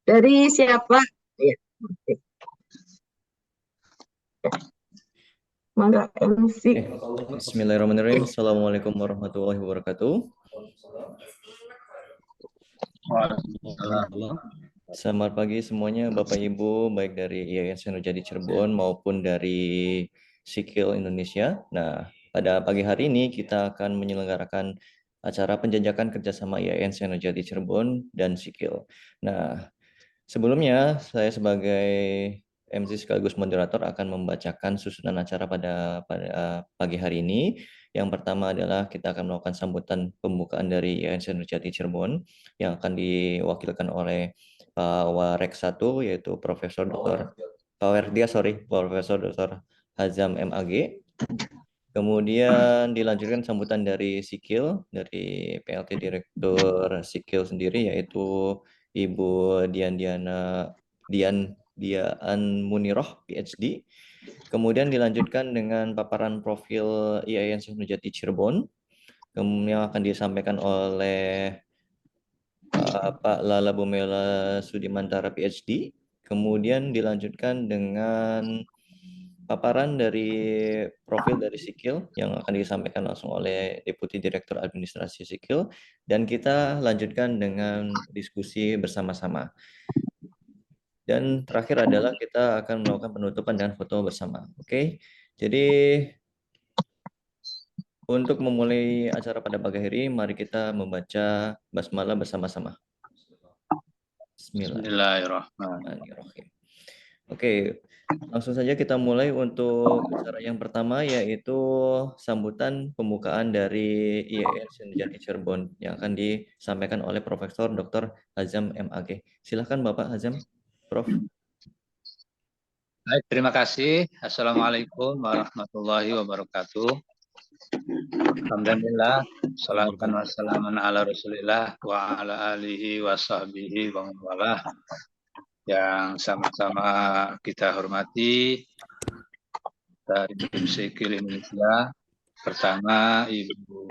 Dari siapa? Ya, oke. Mangga MC. Bismillahirrahmanirrahim. Assalamualaikum warahmatullahi wabarakatuh. Waalaikumsalam. Selamat pagi semuanya, Bapak Ibu, baik dari IAIN Senurjadi Cirebon maupun dari Sikil Indonesia. Nah, pada pagi hari ini kita akan menyelenggarakan acara penjajakan kerjasama IAIN Senurjadi Cirebon dan Sikil. Nah, sebelumnya saya sebagai MC sekaligus moderator akan membacakan susunan acara pada pagi hari ini. Yang pertama adalah kita akan melakukan sambutan pembukaan dari IAIN Senurjati Cirebon yang akan diwakilkan oleh Pak Warek 1 yaitu Profesor Dr. Hazam MAG. Kemudian dilanjutkan sambutan dari Sikil, dari PLT Direktur Sikil sendiri yaitu Ibu Dian Muniroh PhD. Kemudian dilanjutkan dengan paparan profil IAIN Senurjati Cirebon, kemudian akan disampaikan oleh Pak Lala Bumela Sudimantara PhD. Kemudian dilanjutkan dengan paparan dari profil dari Sikil yang akan disampaikan langsung oleh Deputi Direktur Administrasi Sikil, dan kita lanjutkan dengan diskusi bersama-sama. Dan terakhir adalah kita akan melakukan penutupan dengan foto bersama. Oke, jadi untuk memulai acara pada pagi hari, mari kita membaca basmalah bersama-sama. Bismillahirrahmanirrahim. Bismillahirrahmanirrahim. Oke, langsung saja kita mulai untuk acara yang pertama yaitu sambutan pembukaan dari IAIN Senurjati Cirebon yang akan disampaikan oleh Profesor Dr. Hazam MAG. Silahkan Bapak Hazam, Prof. Baik, terima kasih. Assalamualaikum warahmatullahi wabarakatuh. Alhamdulillah, salatan wassalamun ala rasulillah wa ala alihi wa sahbihi wa man walah. Yang sama-sama kita hormati dari tim Sikil Indonesia. Pertama, Ibu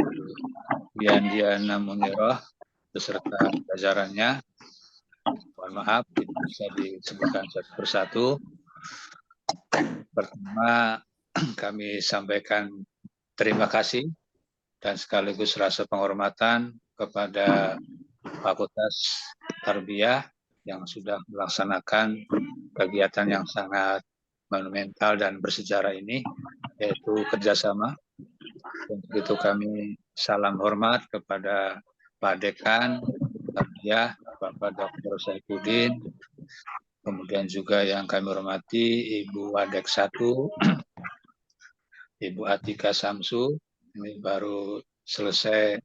Diana Muniroh beserta jajarannya. Mohon maaf, tidak bisa disebutkan satu persatu. Pertama, kami sampaikan terima kasih dan sekaligus rasa penghormatan kepada Fakultas Tarbiyah yang sudah melaksanakan kegiatan yang sangat monumental dan bersejarah ini, yaitu kerjasama. Untuk itu kami salam hormat kepada Pak Dekan Tarbiyah, Bapak Dr. Saifuddin, kemudian juga yang kami hormati Ibu Wadek 1, Ibu Atika Samsu, ini baru selesai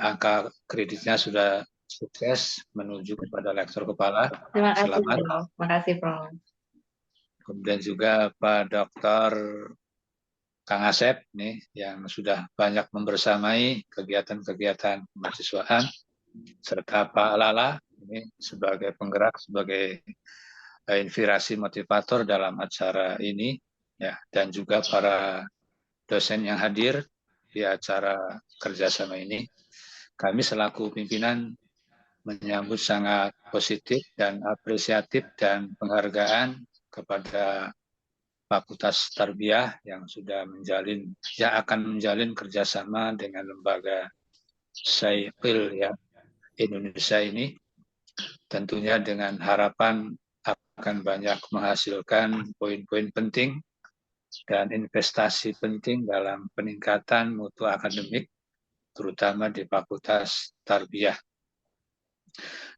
angka kreditnya sudah sukses menuju kepada lektor kepala. Terima kasih, Selamat. Prof. Terima kasih, Prof. Kemudian juga Pak Dr. Kang Asep nih yang sudah banyak membersamai kegiatan-kegiatan kemahasiswaan, serta Pak Lala ini sebagai penggerak, sebagai inspirasi motivator dalam acara ini, ya, dan juga para dosen yang hadir di acara kerjasama ini. Kami selaku pimpinan menyambut sangat positif dan apresiatif dan penghargaan kepada Fakultas Tarbiyah yang sudah akan menjalin kerjasama dengan lembaga Saifil ya Indonesia ini, tentunya dengan harapan akan banyak menghasilkan poin-poin penting dan investasi penting dalam peningkatan mutu akademik, terutama di Fakultas Tarbiyah.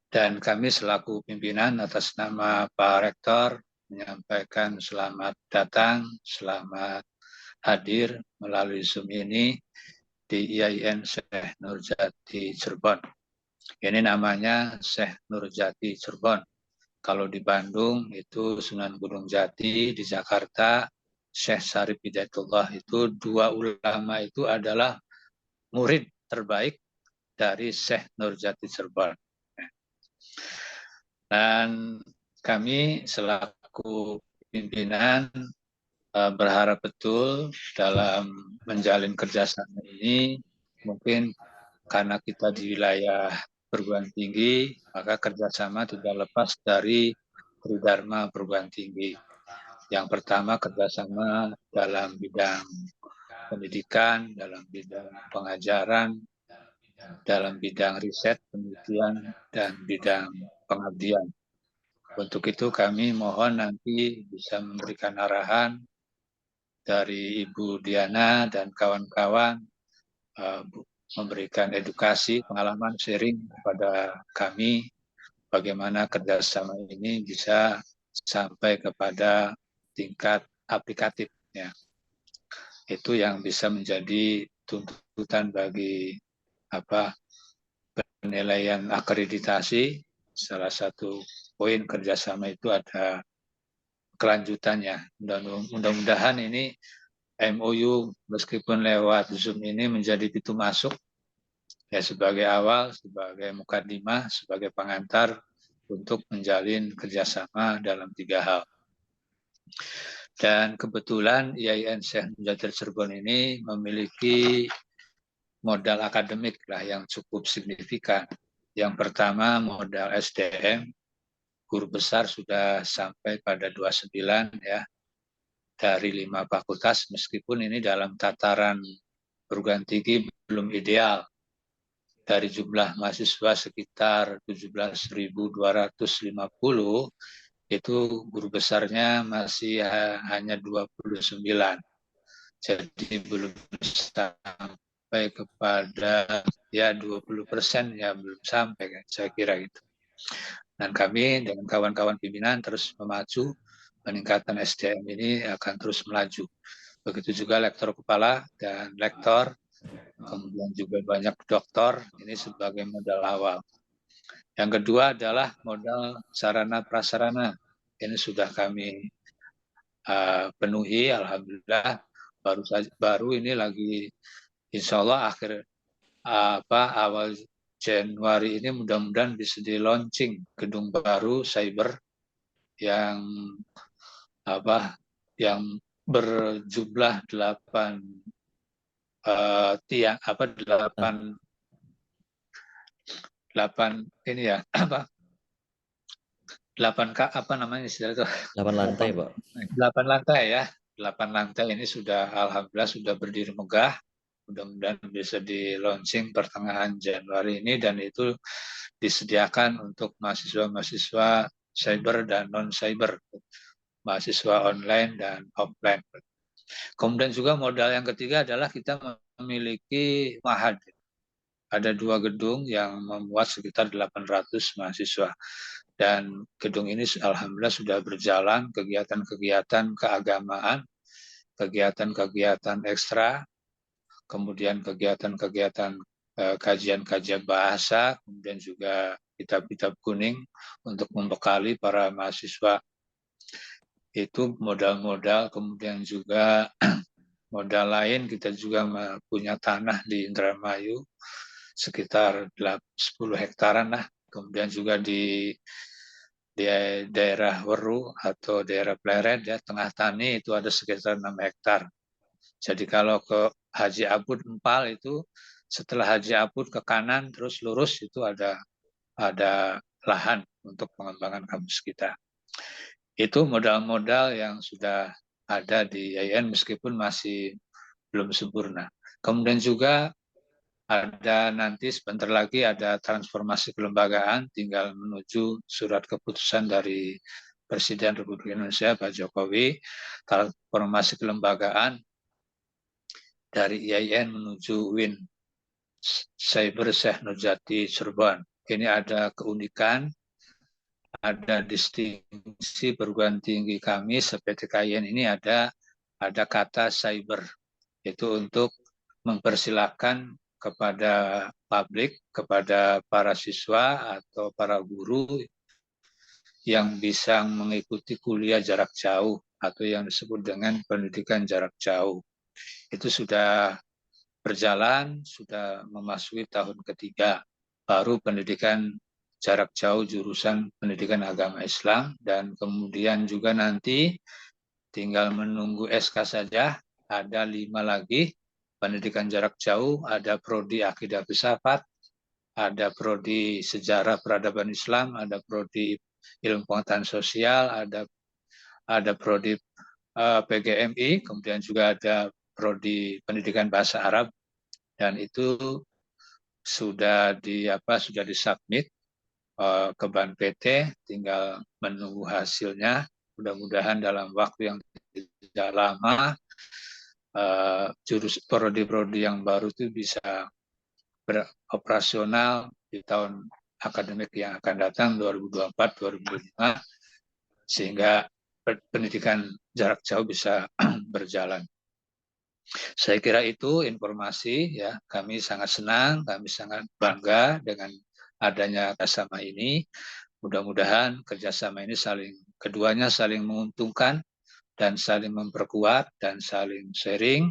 Dan kami selaku pimpinan atas nama Pak Rektor menyampaikan selamat datang, selamat hadir melalui Zoom ini di IAIN Syekh Nurjati Cirebon. Ini namanya Syekh Nurjati Cirebon. Kalau di Bandung itu Sunan Gunung Jati, di Jakarta Syekh Syarif Hidayatullah. Itu dua ulama itu adalah murid terbaik dari Syekh Nurjati Cirebon. Dan kami selaku pimpinan berharap betul dalam menjalin kerjasama ini, mungkin karena kita di wilayah perguruan tinggi, maka kerjasama tidak lepas dari Tridharma perguruan tinggi. Yang pertama kerjasama dalam bidang pendidikan, dalam bidang pengajaran, dalam bidang riset, penelitian, dan bidang pengabdian. Untuk itu kami mohon nanti bisa memberikan arahan dari Ibu Diana dan kawan-kawan, memberikan edukasi, pengalaman, sharing kepada kami bagaimana kerjasama ini bisa sampai kepada tingkat aplikatif. Ya. Itu yang bisa menjadi tuntutan bagi penilaian akreditasi. Salah satu poin kerjasama itu ada kelanjutannya. Mudah-mudahan ini MOU meskipun lewat Zoom ini menjadi pintu masuk ya, sebagai awal, sebagai mukadimah, sebagai pengantar untuk menjalin kerjasama dalam 3 hal. Dan kebetulan IAIN Syekh Nurjati Cirebon ini memiliki modal akademik lah yang cukup signifikan. Yang pertama modal SDM, guru besar sudah sampai pada 29 ya, dari 5 fakultas, meskipun ini dalam tataran perguruan tinggi belum ideal. Dari jumlah mahasiswa sekitar 17.250, itu guru besarnya masih hanya 29. Jadi belum sampai kepada ya 20% ya, belum sampai kan, saya kira gitu. Dan kami dengan kawan-kawan pimpinan terus memacu peningkatan SDM ini akan terus melaju. Begitu juga lektor kepala dan lektor, kemudian juga banyak doktor, ini sebagai modal awal. Yang kedua adalah modal sarana prasarana. Ini sudah kami penuhi, alhamdulillah. Baru ini lagi, insya Allah awal Januari ini mudah-mudahan bisa di launching gedung baru cyber yang berjumlah 8 tiang 8 ini ya 8 namanya istilah itu 8 lantai, Pak. 8 lantai ya. 8 lantai ini sudah alhamdulillah sudah berdiri megah. Mudah-mudahan bisa di launching pertengahan Januari ini, dan itu disediakan untuk mahasiswa-mahasiswa cyber dan non-cyber, mahasiswa online dan offline. Kemudian juga modal yang ketiga adalah kita memiliki mahad. Ada 2 gedung yang memuat sekitar 800 mahasiswa. Dan gedung ini alhamdulillah sudah berjalan kegiatan-kegiatan keagamaan, kegiatan-kegiatan ekstra, kemudian kegiatan-kegiatan kajian-kajian bahasa, kemudian juga kitab-kitab kuning untuk membekali para mahasiswa. Itu modal-modal. Kemudian juga modal lain, kita juga punya tanah di Indramayu sekitar 10 hektaran lah. Kemudian juga di daerah Weru atau daerah Pleret ya, Tengah Tani, itu ada sekitar 6 hektar. Jadi kalau ke Haji Abud Empal itu, setelah Haji Abud ke kanan terus lurus itu ada lahan untuk pengembangan kampus kita. Itu modal-modal yang sudah ada di IAIN meskipun masih belum sempurna. Kemudian juga ada nanti sebentar lagi ada transformasi kelembagaan, tinggal menuju surat keputusan dari Presiden Republik Indonesia Pak Jokowi, transformasi kelembagaan dari IAIN menuju UIN Cyber Syekh Nurjati Cirebon. Ini ada keunikan, ada distingsi perguruan tinggi kami seperti IAIN ini ada kata cyber, itu untuk mempersilahkan kepada publik, kepada para siswa atau para guru yang bisa mengikuti kuliah jarak jauh atau yang disebut dengan pendidikan jarak jauh. Itu sudah berjalan, sudah memasuki tahun ketiga. Baru pendidikan jarak jauh jurusan pendidikan agama Islam, dan kemudian juga nanti tinggal menunggu SK saja, ada 5 lagi pendidikan jarak jauh, ada prodi akidah filsafat, ada prodi sejarah peradaban Islam, ada prodi ilmu pengetahuan sosial, ada prodi PGMI, kemudian juga ada prodi pendidikan bahasa Arab, dan itu sudah disubmit ke Ban PT, tinggal menunggu hasilnya. Mudah-mudahan dalam waktu yang tidak lama prodi-prodi yang baru itu bisa beroperasional di tahun akademik yang akan datang 2024-2025, sehingga pendidikan jarak jauh bisa berjalan. Saya kira itu informasi ya. Kami sangat senang, kami sangat bangga dengan adanya kerjasama ini. Mudah-mudahan kerjasama ini keduanya saling menguntungkan dan saling memperkuat dan saling sharing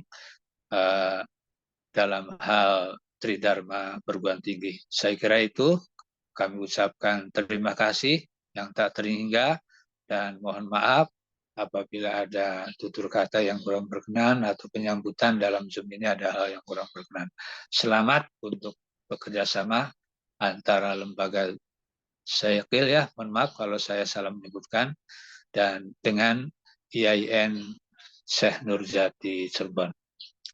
dalam hal Tridharma perguruan tinggi. Saya kira itu. Kami ucapkan terima kasih yang tak terhingga dan mohon maaf apabila ada tutur kata yang kurang berkenan atau penyambutan dalam Zoom ini ada hal yang kurang berkenan. Selamat untuk bekerjasama antara lembaga Syekil ya, mohon maaf kalau saya salah menyebutkan, dan dengan IAIN Syekh Nurjati Cirebon.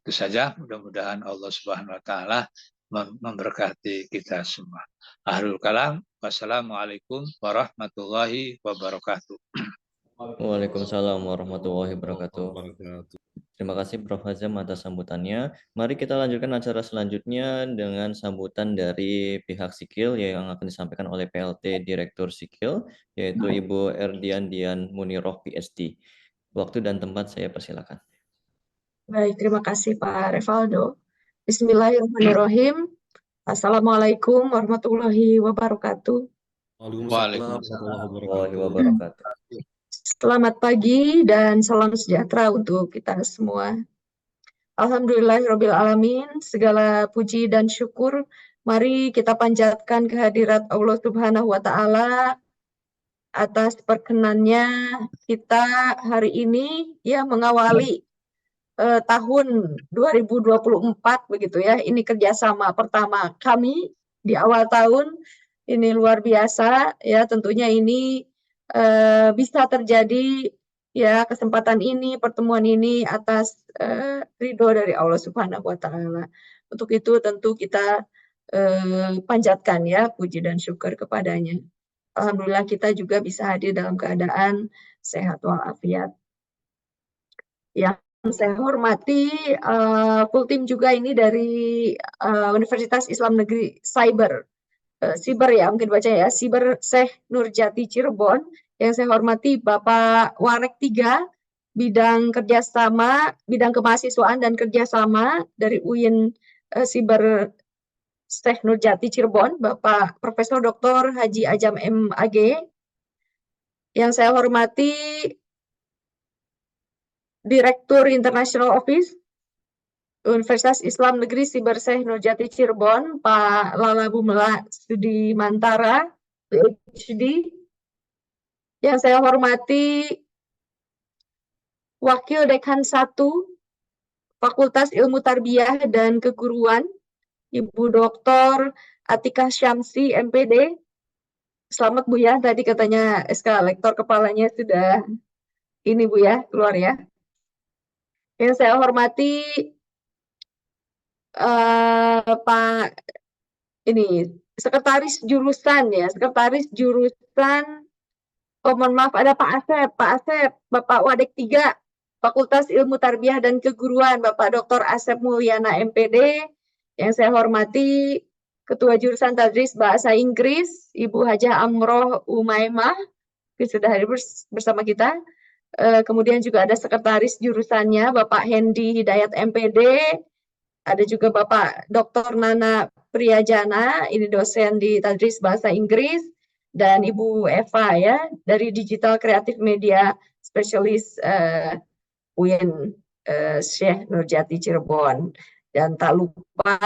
Itu saja, mudah-mudahan Allah Subhanahu wa taala memberkati kita semua. Akhirul kalam, wassalamualaikum warahmatullahi wabarakatuh. Waalaikumsalam warahmatullahi wabarakatuh. Terima kasih Prof. Hazam atas sambutannya. Mari kita lanjutkan acara selanjutnya dengan sambutan dari pihak Sikil yang akan disampaikan oleh PLT Direktur Sikil, yaitu Ibu Erdian Dian Muniroh PhD. Waktu dan tempat saya persilakan. Baik, terima kasih Pak Revaldo. Bismillahirrahmanirrahim. Assalamualaikum warahmatullahi wabarakatuh. Waalaikumsalam warahmatullahi wabarakatuh. Selamat pagi dan salam sejahtera untuk kita semua. Alhamdulillahirabbil alamin, segala puji dan syukur mari kita panjatkan kehadirat Allah Subhanahu wa taala atas perkenannya kita hari ini ya mengawali tahun 2024 begitu ya. Ini kerjasama pertama kami di awal tahun. Ini luar biasa ya, tentunya ini bisa terjadi ya, kesempatan ini, pertemuan ini atas ridho dari Allah Subhanahu wa taala. Untuk itu tentu kita panjatkan ya puji dan syukur kepadanya. Alhamdulillah kita juga bisa hadir dalam keadaan sehat walafiat. Yang saya hormati full team juga ini dari Universitas Islam Negeri Siber ya, mungkin baca ya, Siber Syekh Nurjati Cirebon. Yang saya hormati Bapak Warek 3, bidang kerjasama, bidang kemahasiswaan dan kerjasama dari UIN Siber Syekh Nurjati Cirebon, Bapak Profesor Dr. Haji Ajam MAG. Yang saya hormati Direktur International Office Universitas Islam Negeri Siber Syekh Nurjati Cirebon, Pak Lala Bumela Studi Mantara, PhD. Yang saya hormati Wakil Dekan 1 Fakultas Ilmu Tarbiyah dan Keguruan, Ibu Dr. Atika Syamsi, MPD. Selamat Bu ya, tadi katanya SK Lektor kepalanya sudah ini Bu ya, keluar ya. Yang saya hormati Pak Sekretaris Jurusan ya, mohon maaf ada Pak Asep, Bapak Wadek 3, Fakultas Ilmu Tarbiyah dan Keguruan, Bapak Dr. Asep Mulyana MPD. Yang saya hormati Ketua Jurusan Tadris Bahasa Inggris, Ibu Hajah Amroh Umaymah, sudah hadir bersama kita. Kemudian juga ada sekretaris jurusannya Bapak Hendy Hidayat MPD, ada juga Bapak Dr. Nana Priyajana, ini dosen di Tadris Bahasa Inggris, dan Ibu Eva ya dari Digital Creative Media Specialist UIN Syekh Nurjati Cirebon. Dan tak lupa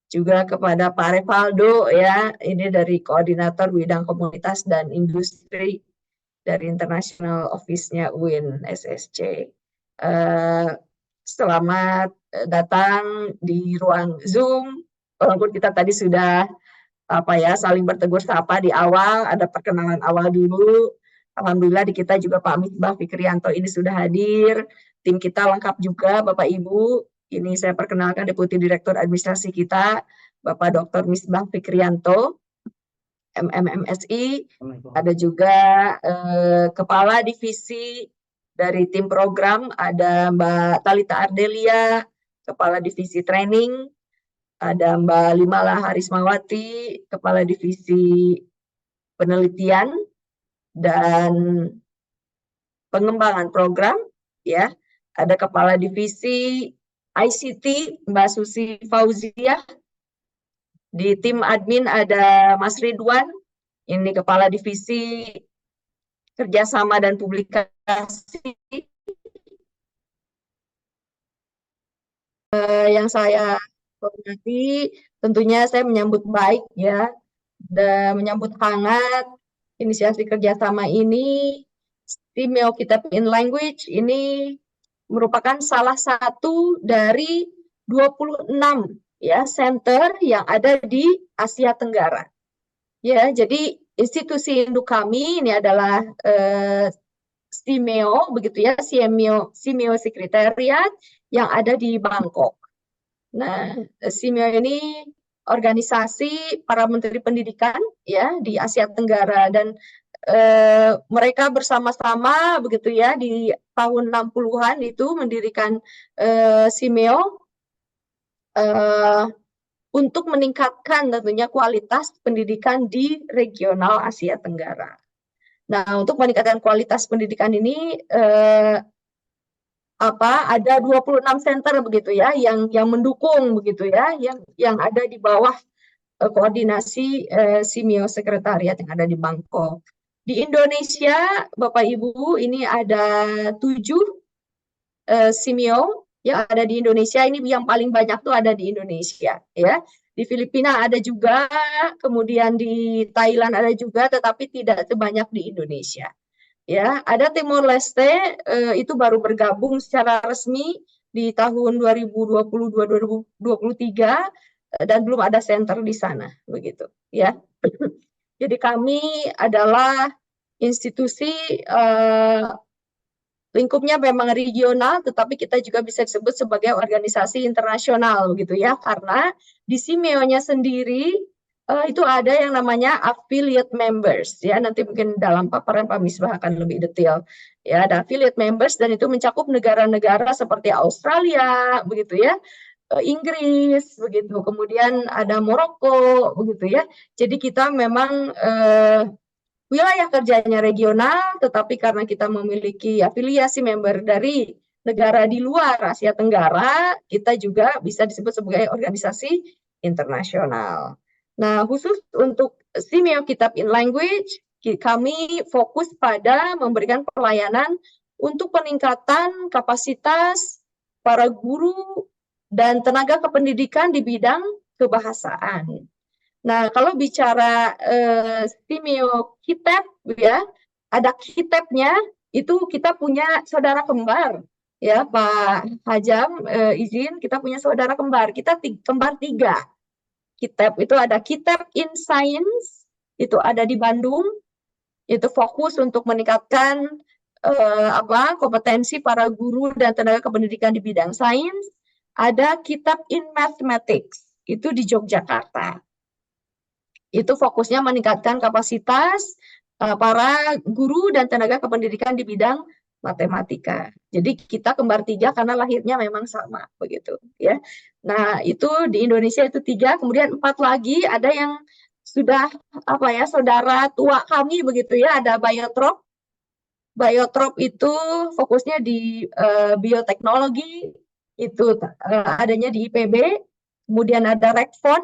juga kepada Pak Revaldo ya, ini dari Koordinator Bidang Komunitas dan Industri dari International Office-nya UIN SSC. Selamat datang di ruang Zoom walaupun kita tadi sudah saling bertegur sapa di awal, ada perkenalan awal dulu. Alhamdulillah di kita juga Pak Misbah Fikrianto ini sudah hadir. Tim kita lengkap juga Bapak Ibu. Ini saya perkenalkan Deputi Direktur Administrasi kita, Bapak Dr. Misbah Fikrianto, MMMSI. Ada juga Kepala Divisi dari tim program, ada Mbak Talita Ardelia, Kepala Divisi Training, ada Mbak Limala Harismawati, Kepala Divisi Penelitian dan Pengembangan Program, ya. Ada Kepala Divisi ICT, Mbak Susi Fauziah. Di tim admin ada Mas Ridwan, ini Kepala Divisi Kerjasama dan Publikasi. Yang saya hormati, tentunya saya menyambut baik ya, dan menyambut hangat inisiasi kerjasama ini. Simeo Kitab in Language ini merupakan salah satu dari 26 ya center yang ada di Asia Tenggara. Ya, jadi institusi induk kami ini adalah Simeo begitu ya, Simeo Sekretariat yang ada di Bangkok. Nah, Simeo ini organisasi para menteri pendidikan ya di Asia Tenggara, dan mereka bersama-sama begitu ya di tahun 60-an itu mendirikan Simeo untuk meningkatkan tentunya kualitas pendidikan di regional Asia Tenggara. Nah, untuk meningkatkan kualitas pendidikan ini ada 26 center begitu ya yang mendukung begitu ya, yang ada di bawah koordinasi Simeo Sekretariat yang ada di Bangkok. Di Indonesia, Bapak Ibu, ini ada 7 Simeo yang ada di Indonesia. Ini yang paling banyak tuh ada di Indonesia, ya. Di Filipina ada juga, kemudian di Thailand ada juga, tetapi tidak sebanyak di Indonesia. Ya, ada Timor Leste itu baru bergabung secara resmi di tahun 2022-2023 dan belum ada center di sana, begitu, ya. Jadi kami adalah institusi lingkupnya memang regional, tetapi kita juga bisa disebut sebagai organisasi internasional, begitu ya, karena di Simeo-nya sendiri itu ada yang namanya affiliate members, ya. Nanti mungkin dalam paparan Pak Misbah akan lebih detail. Ya, ada affiliate members dan itu mencakup negara-negara seperti Australia, begitu ya. Inggris begitu, kemudian ada Maroko begitu ya. Jadi kita memang wilayah kerjanya regional, tetapi karena kita memiliki afiliasi member dari negara di luar Asia Tenggara, kita juga bisa disebut sebagai organisasi internasional. Nah, khusus untuk Simeo Kitab in Language, kami fokus pada memberikan pelayanan untuk peningkatan kapasitas para guru dan tenaga kependidikan di bidang kebahasaan. Nah, kalau bicara Simeo Kitab ya, ada kitabnya, itu kita punya saudara kembar ya, Pak Hajam, izin, kita punya saudara kembar, kita kembar 3. Kitab itu ada Kitab in Science, itu ada di Bandung, itu fokus untuk meningkatkan kompetensi para guru dan tenaga kependidikan di bidang sains. Ada Kitab in Mathematics, itu di Yogyakarta. Itu fokusnya meningkatkan kapasitas para guru dan tenaga kependidikan di bidang matematika. Jadi kita kembar 3 karena lahirnya memang sama begitu ya. Nah, itu di Indonesia itu 3, kemudian 4 lagi ada yang sudah saudara tua kami begitu ya, ada Biotrop. Biotrop itu fokusnya di bioteknologi, itu adanya di IPB. Kemudian ada Rekfon,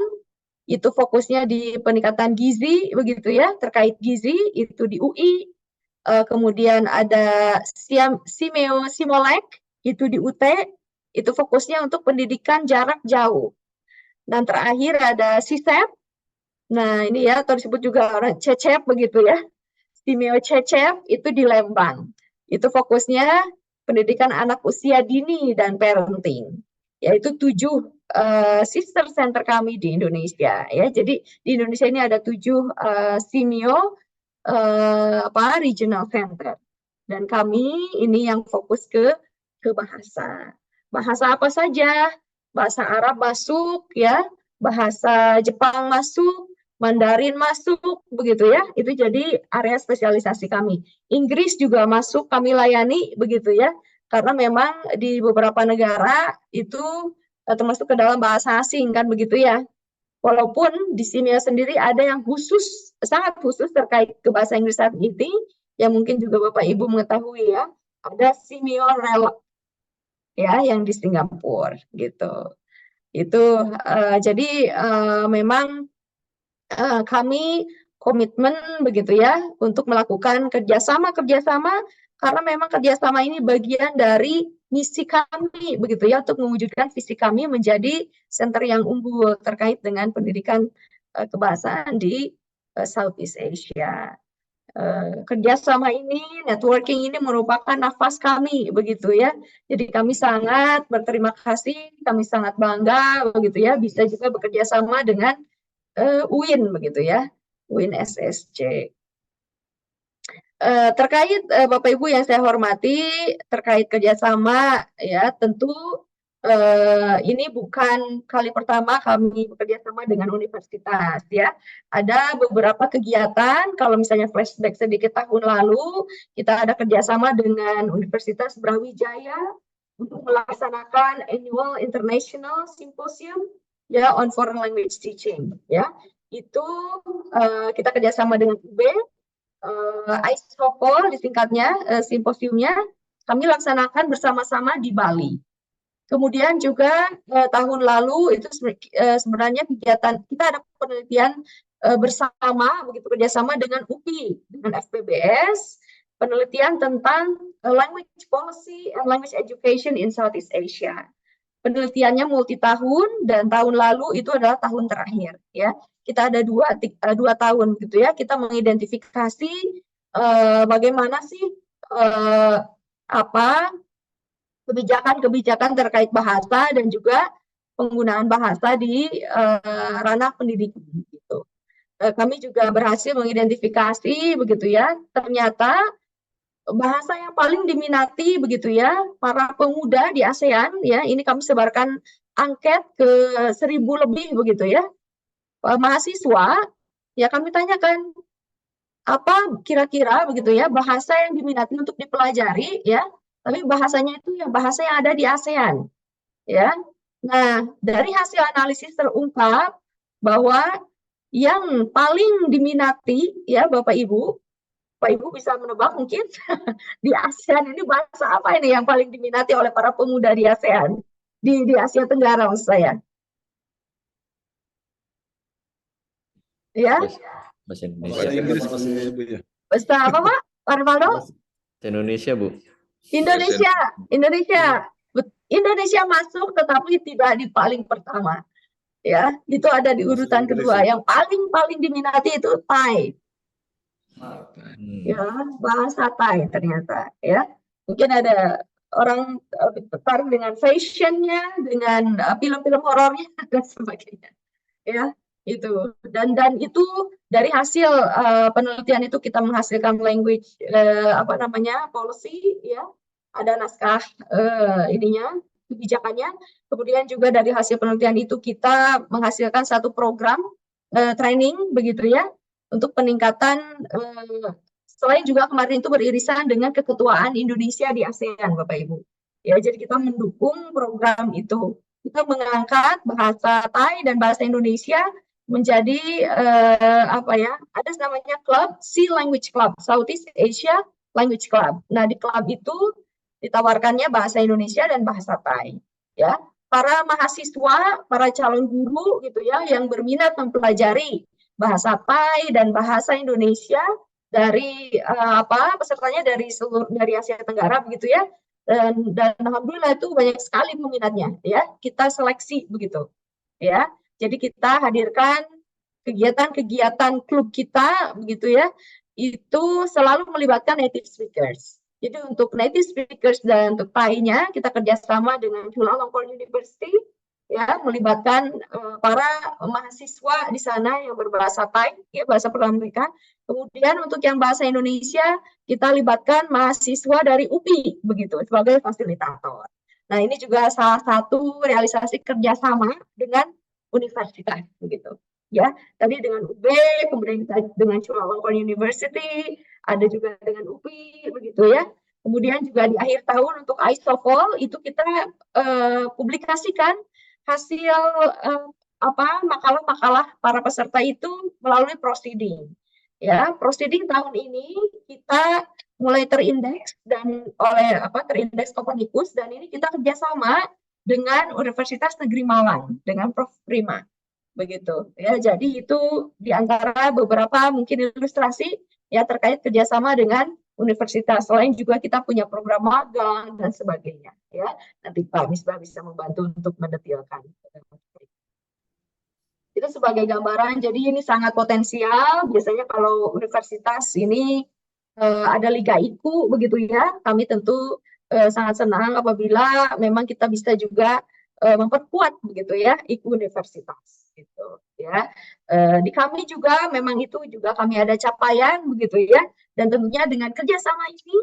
itu fokusnya di peningkatan gizi begitu ya, terkait gizi, itu di UI. Kemudian ada Simeo Simolek, itu di UT, itu fokusnya untuk pendidikan jarak jauh. Dan terakhir ada SISEP, nah ini ya, atau disebut juga orang CECEP begitu ya, Simeo CECEP itu di Lembang. Itu fokusnya pendidikan anak usia dini dan parenting, yaitu 7 sister center kami di Indonesia ya. Jadi di Indonesia ini ada 7 Simeo regional center. Dan kami ini yang fokus ke bahasa. Bahasa apa saja? Bahasa Arab masuk ya, bahasa Jepang masuk, Mandarin masuk, begitu ya. Itu jadi area spesialisasi kami. Inggris juga masuk, kami layani, begitu ya. Karena memang di beberapa negara itu termasuk ke dalam bahasa asing, kan begitu ya. Walaupun di sini sendiri ada yang khusus, sangat khusus terkait ke bahasa Inggris saat ini, yang mungkin juga Bapak Ibu mengetahui ya, ada Simeo Rel ya yang di Singapura gitu. Itu jadi memang kami komitmen begitu ya untuk melakukan kerjasama karena memang kerjasama ini bagian dari misi kami begitu ya untuk mewujudkan visi kami menjadi center yang unggul terkait dengan pendidikan kebahasaan di Southeast Asia. Kerjasama ini, networking ini merupakan nafas kami begitu ya. Jadi kami sangat berterima kasih, kami sangat bangga begitu ya bisa juga bekerja sama dengan UIN begitu ya, UIN SSC. Terkait Bapak Ibu yang saya hormati terkait kerjasama ya tentu ini bukan kali pertama kami bekerja sama dengan universitas ya. Ada beberapa kegiatan, kalau misalnya flashback sedikit tahun lalu, kita ada kerjasama dengan Universitas Brawijaya untuk melaksanakan Annual International Symposium ya on Foreign Language Teaching ya. Itu kita kerjasama dengan UB, ISOCOL disingkatnya, simposiumnya kami laksanakan bersama-sama di Bali. Kemudian juga tahun lalu itu sebenarnya kegiatan kita ada penelitian bersama begitu kerjasama dengan UPI dengan FPBS penelitian tentang language policy and language education in Southeast Asia. Penelitiannya multi tahun dan tahun lalu itu adalah tahun terakhir ya. Kita ada dua tahun gitu ya. Kita mengidentifikasi bagaimana sih kebijakan-kebijakan terkait bahasa dan juga penggunaan bahasa di ranah pendidikan gitu. Kami juga berhasil mengidentifikasi begitu ya, ternyata bahasa yang paling diminati begitu ya para pemuda di ASEAN ya, ini kami sebarkan angket ke 1.000 lebih begitu ya. Mahasiswa ya kami tanyakan apa kira-kira begitu ya bahasa yang diminati untuk dipelajari ya. Tapi bahasanya itu yang bahasa yang ada di ASEAN, ya. Nah, dari hasil analisis terungkap bahwa yang paling diminati, ya Bapak Ibu bisa menebak mungkin di ASEAN ini bahasa apa ini yang paling diminati oleh para pemuda di ASEAN, di Asia Tenggara maksud saya. Ya. Bahasa Indonesia. Bahasa apa Pak? Arnaldo? Indonesia Bu. Indonesia masuk tetapi tidak di paling pertama ya, itu ada di urutan kedua. Yang paling diminati itu Thai ya, bahasa Thai ternyata ya. Mungkin ada orang tertarik dengan fashionnya, dengan film-film horornya dan sebagainya ya. Itu dan itu dari hasil penelitian itu kita menghasilkan language policy ya, ada naskah kebijakannya. Kemudian juga dari hasil penelitian itu kita menghasilkan satu program training begitu ya untuk peningkatan selain juga kemarin itu beririsan dengan keketuaan Indonesia di ASEAN Bapak Ibu ya. Jadi kita mendukung program itu, kita mengangkat bahasa Thai dan bahasa Indonesia menjadi ada namanya klub Sea Language Club, Southeast Asia Language Club. Nah di klub itu ditawarkannya bahasa Indonesia dan bahasa Thai ya. Para mahasiswa, para calon guru gitu ya yang berminat mempelajari bahasa Thai dan bahasa Indonesia dari pesertanya dari Asia Tenggara begitu ya. Dan alhamdulillah itu banyak sekali peminatnya ya. Kita seleksi begitu ya. Jadi kita hadirkan kegiatan-kegiatan klub kita begitu ya, itu selalu melibatkan native speakers. Jadi untuk native speakers dan untuk Thai-nya kita kerjasama dengan Chulalongkorn University ya, melibatkan para mahasiswa di sana yang berbahasa Thai, ya, bahasa pertama mereka. Kemudian untuk yang bahasa Indonesia, kita libatkan mahasiswa dari UPI, begitu, sebagai fasilitator. Nah, ini juga salah satu realisasi kerjasama dengan universitas, begitu. Ya, tadi dengan UB, kemudian kita dengan Chulalongkorn University, ada juga dengan UPI, begitu ya. Kemudian juga di akhir tahun untuk ISOFOL itu kita publikasikan hasil makalah-makalah para peserta itu melalui proceeding. Ya, proceeding tahun ini kita mulai terindeks dan terindeks Copernicus, dan ini kita kerjasama dengan Universitas Negeri Malang dengan Prof Prima, begitu ya. Jadi itu diantara beberapa mungkin ilustrasi ya terkait kerjasama dengan universitas. Selain juga kita punya program magang dan sebagainya ya. Nanti Pak Misbah bisa membantu untuk mendetilkan. Itu sebagai gambaran. Jadi ini sangat potensial. Biasanya kalau universitas ini ada Liga IKU begitu ya. Kami tentu sangat senang apabila memang kita bisa juga memperkuat begitu ya IKU universitas gitu ya. Di kami juga memang itu juga kami ada capaian begitu ya, dan tentunya dengan kerjasama ini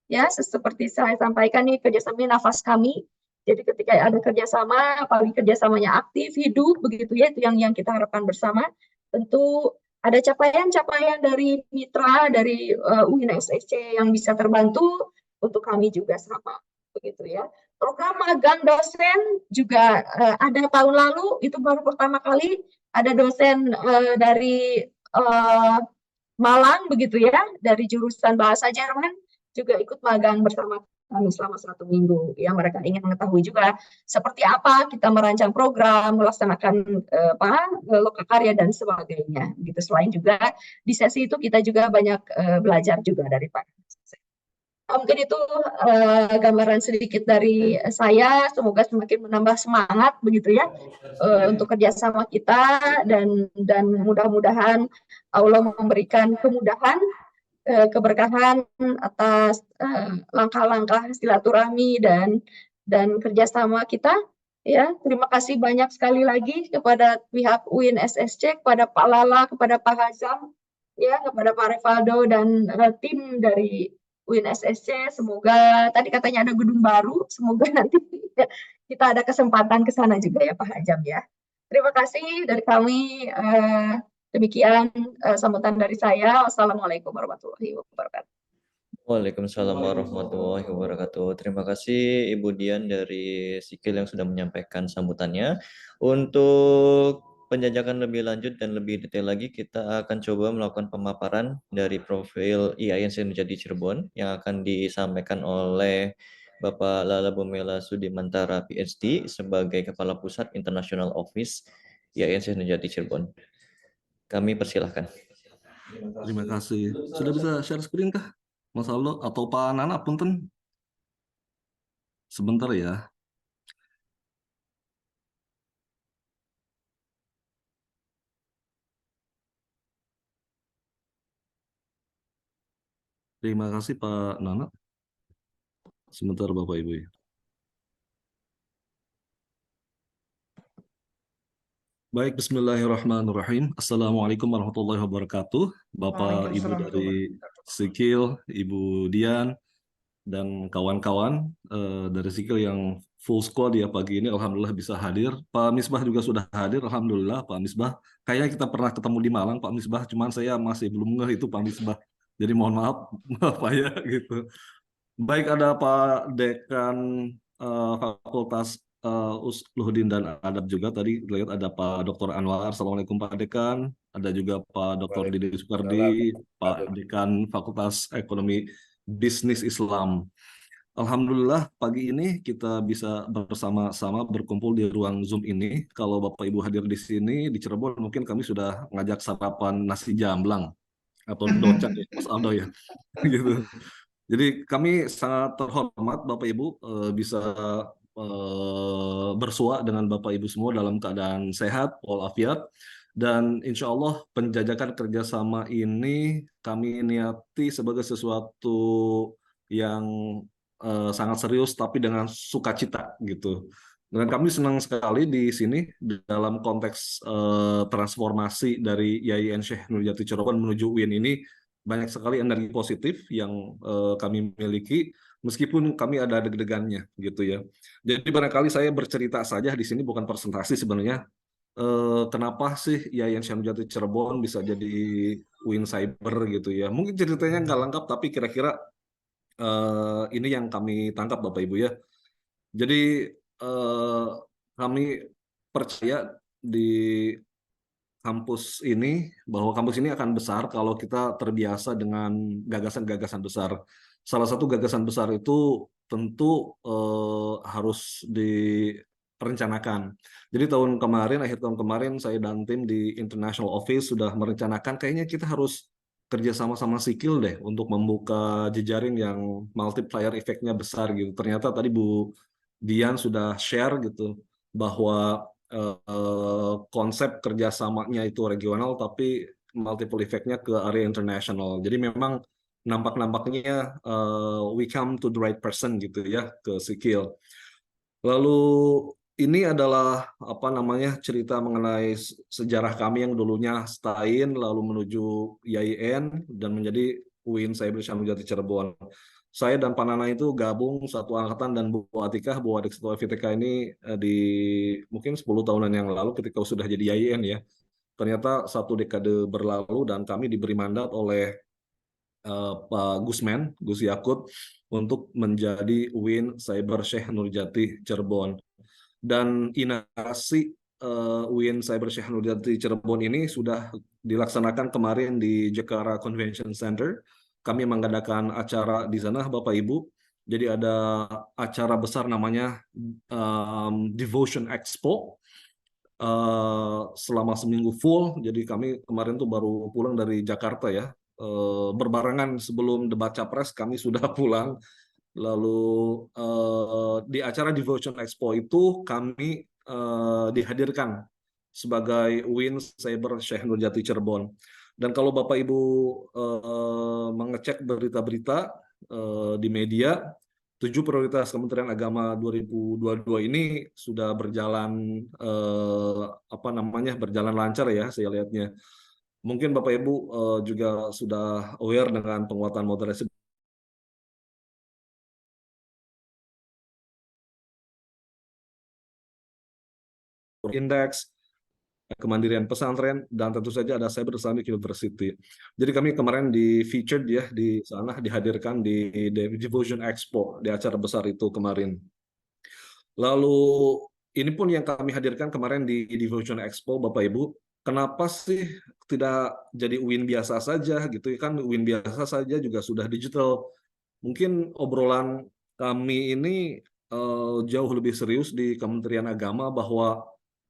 ya seperti saya sampaikan nih, kerjasama nafas kami. Jadi ketika ada kerjasama, apalagi kerjasamanya aktif, hidup, begitu ya, itu yang kita harapkan bersama. Tentu ada capaian-capaian dari mitra, dari UIN SSC yang bisa terbantu, untuk kami juga sama, begitu ya. Program magang dosen juga ada tahun lalu, itu baru pertama kali ada dosen dari Malang, begitu ya, dari jurusan bahasa Jerman, juga ikut magang bersama kami selama 1 minggu. Ya, mereka ingin mengetahui juga seperti apa kita merancang program, melaksanakan lokakarya dan sebagainya. Gitu. Selain juga di sesi itu kita juga banyak belajar juga dari Pak. Mungkin itu gambaran sedikit dari saya. Semoga semakin menambah semangat begitu ya untuk kerjasama kita, dan mudah-mudahan Allah memberikan kemudahan, keberkahan atas langkah-langkah silaturahmi dan kerjasama kita. Ya, terima kasih banyak sekali lagi kepada pihak UIN SSC, kepada Pak Lala, kepada Pak Hazam, ya, kepada Pak Revaldo dan tim dari UIN SSC. Semoga tadi katanya ada gedung baru, semoga nanti kita ada kesempatan ke sana juga ya Pak Hazam ya. Terima kasih dari kami. Demikian sambutan dari saya. Wassalamualaikum warahmatullahi wabarakatuh. Waalaikumsalam warahmatullahi wabarakatuh. Terima kasih Ibu Dian dari Sikil yang sudah menyampaikan sambutannya. Untuk penjajakan lebih lanjut dan lebih detail lagi, kita akan coba melakukan pemaparan dari profil IAIN Senjati Cirebon yang akan disampaikan oleh Bapak Lala Bumela Sudimantara PhD sebagai Kepala Pusat International Office IAIN Senjati Cirebon. Kami persilahkan. Terima kasih. Sudah bisa share screen kah, Mas Aldo atau Pak Nana? Punten. Sebentar ya. Terima kasih Pak Nana. Sebentar Bapak Ibu ya. Baik, bismillahirrahmanirrahim. Assalamualaikum warahmatullahi wabarakatuh. Bapak Ibu dari Sikil, Ibu Dian, dan kawan-kawan dari Sikil yang full squad ya pagi ini, alhamdulillah bisa hadir. Pak Misbah juga sudah hadir, alhamdulillah Pak Misbah. Kayaknya kita pernah ketemu di Malang Pak Misbah, cuman saya masih belum ngeh itu Pak Misbah. Jadi mohon maaf Pak ya gitu. Baik, ada Pak Dekan Fakultas Luhudin dan Adab juga. Tadi lihat ada Pak Dr. Anwar. Assalamualaikum Pak Dekan. Ada juga Pak Dr. Didi Sukardi, Pak Dekan Fakultas Ekonomi Bisnis Islam. Alhamdulillah pagi ini kita bisa bersama-sama berkumpul di ruang Zoom ini. Kalau Bapak Ibu hadir di sini di Cirebon, mungkin kami sudah ngajak sarapan nasi jamblang atau docak ya, Mas Aldo ya. Gitu. Jadi kami sangat terhormat Bapak Ibu bisa bersua dengan Bapak Ibu semua dalam keadaan sehat, walafiat. Dan insya Allah penjajakan kerjasama ini kami niati sebagai sesuatu yang sangat serius tapi dengan sukacita gitu. Dan kami senang sekali di sini dalam konteks transformasi dari IAIN Syekh Nurjati Cirebon menuju UIN ini banyak sekali energi positif yang kami miliki meskipun kami ada deg-degannya gitu ya. Jadi barangkali saya bercerita saja di sini bukan presentasi sebenarnya. Kenapa sih IAIN Syekh Nurjati Cirebon bisa jadi UIN Cyber gitu ya. Mungkin ceritanya nggak lengkap tapi kira-kira ini yang kami tangkap Bapak Ibu ya. Jadi kami percaya di kampus ini bahwa kampus ini akan besar kalau kita terbiasa dengan gagasan-gagasan besar. Salah satu gagasan besar itu tentu harus direncanakan. Jadi akhir tahun kemarin saya dan tim di International Office sudah merencanakan kayaknya kita harus kerja sama-sama Sikil deh untuk membuka jejaring yang multiplier efeknya besar gitu. Ternyata tadi Bu Dian sudah share gitu bahwa konsep kerjasamanya itu regional tapi multiple efeknya ke area internasional. Jadi memang nampaknya we come to the right person gitu ya ke Sikil. Lalu ini adalah cerita mengenai sejarah kami yang dulunya STAIN lalu menuju IAIN dan menjadi UIN Cyber Syekh Nurjati Cirebon. Saya dan Pak Nana itu gabung satu angkatan dan Bu Atikah, Bu Adik Ketua FITK ini di mungkin 10 tahunan yang lalu ketika sudah jadi IAIN ya. Ternyata satu dekade berlalu dan kami diberi mandat oleh Pak Gusmen, Gus Yakut, untuk menjadi UIN Cyber Syekh Nurjati Cirebon. Dan inasi UIN Cyber Syekh Nurjati Cirebon ini sudah dilaksanakan kemarin di Jakarta Convention Center. Kami mengadakan acara di sana, Bapak Ibu. Jadi ada acara besar namanya Devotion Expo. Selama seminggu full. Jadi kami kemarin tuh baru pulang dari Jakarta ya. Berbarengan sebelum debat capres kami sudah pulang. Lalu di acara Devotion Expo itu kami dihadirkan sebagai UIN Cyber Syekh Nurjati Cirebon. Dan kalau Bapak Ibu mengecek berita-berita di media, 7 prioritas Kementerian Agama 2022 ini sudah berjalan berjalan lancar ya saya lihatnya. Mungkin Bapak Ibu juga sudah aware dengan penguatan moderasi Index, kemandirian pesantren, dan tentu saja ada Cyber Islamic University. Jadi kami kemarin di featured ya di sana, dihadirkan di Devotion Expo, di acara besar itu kemarin. Lalu ini pun yang kami hadirkan kemarin di Devotion Expo, Bapak Ibu. Kenapa sih tidak jadi UIN biasa saja gitu kan? UIN biasa saja juga sudah digital. Mungkin obrolan kami ini jauh lebih serius di Kementerian Agama bahwa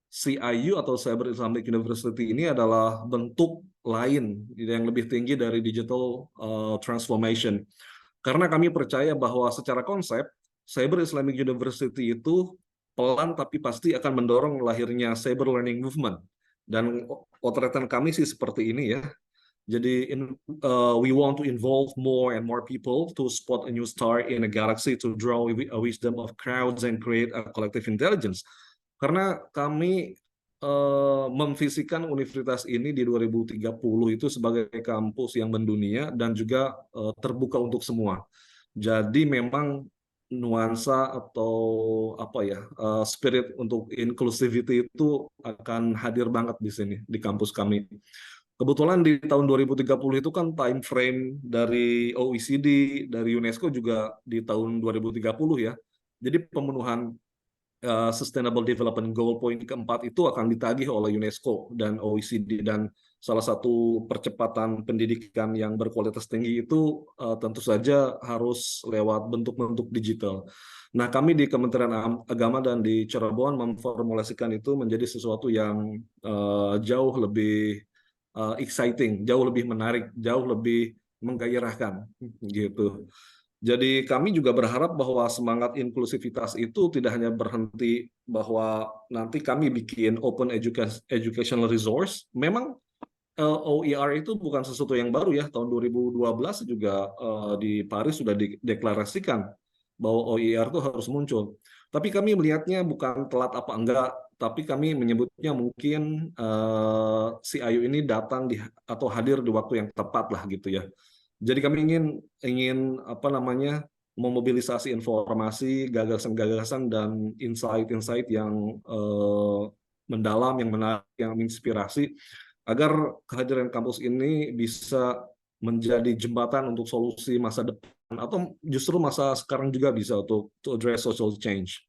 CIU atau Cyber Islamic University ini adalah bentuk lain yang lebih tinggi dari digital transformation. Karena kami percaya bahwa secara konsep Cyber Islamic University itu pelan tapi pasti akan mendorong lahirnya cyber learning movement. Dan otretan kami sih seperti ini ya. Jadi we want to involve more and more people to spot a new star in a galaxy, to draw a wisdom of crowds and create a collective intelligence. Karena kami memvisikan universitas ini di 2030 itu sebagai kampus yang mendunia dan juga terbuka untuk semua. Jadi memang nuansa atau spirit untuk inclusivity itu akan hadir banget di sini di kampus kami. Kebetulan di tahun 2030 itu kan time frame dari OECD, dari UNESCO juga di tahun 2030 ya. Jadi pemenuhan Sustainable Development Goal poin keempat itu akan ditagih oleh UNESCO dan OECD, dan salah satu percepatan pendidikan yang berkualitas tinggi itu tentu saja harus lewat bentuk-bentuk digital. Nah, kami di Kementerian Agama dan di Cirebon memformulasikan itu menjadi sesuatu yang jauh lebih exciting, jauh lebih menarik, jauh lebih menggairahkan gitu. Jadi kami juga berharap bahwa semangat inklusivitas itu tidak hanya berhenti bahwa nanti kami bikin open educational resource. Memang OER itu bukan sesuatu yang baru ya. Tahun 2012 juga di Paris sudah dideklarasikan bahwa OER itu harus muncul. Tapi kami melihatnya bukan telat apa enggak, tapi kami menyebutnya mungkin CIU ini datang atau hadir di waktu yang tepat lah gitu ya. Jadi kami ingin apa namanya memobilisasi informasi, gagasan-gagasan dan insight-insight yang mendalam, yang menarik, yang menginspirasi, agar kehadiran kampus ini bisa menjadi jembatan untuk solusi masa depan atau justru masa sekarang juga bisa untuk to address social change.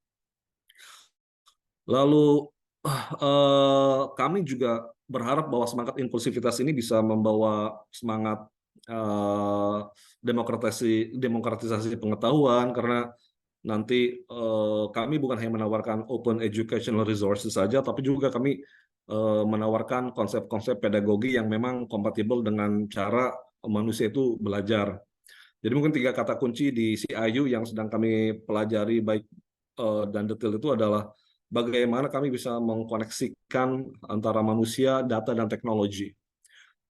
Lalu kami juga berharap bahwa semangat inklusivitas ini bisa membawa semangat demokratisasi pengetahuan, karena nanti kami bukan hanya menawarkan open educational resources saja, tapi juga kami menawarkan konsep-konsep pedagogi yang memang kompatibel dengan cara manusia itu belajar. Jadi mungkin 3 kata kunci di CIU yang sedang kami pelajari baik dan detail itu adalah bagaimana kami bisa mengkoneksikan antara manusia, data, dan teknologi.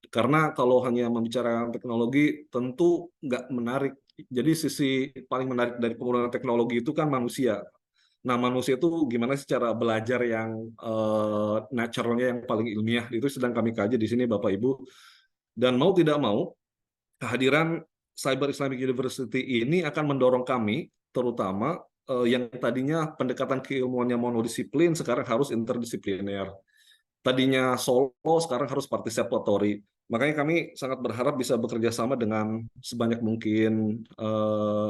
Karena kalau hanya membicarakan teknologi tentu nggak menarik. Jadi sisi paling menarik dari penggunaan teknologi itu kan manusia. Nah, manusia itu gimana secara belajar yang naturalnya yang paling ilmiah, itu sedang kami kaji di sini Bapak Ibu. Dan mau tidak mau, kehadiran Cyber Islamic University ini akan mendorong kami, terutama yang tadinya pendekatan keilmuannya monodisiplin, sekarang harus interdisipliner. Tadinya solo, sekarang harus participatory. Makanya kami sangat berharap bisa bekerja sama dengan sebanyak mungkin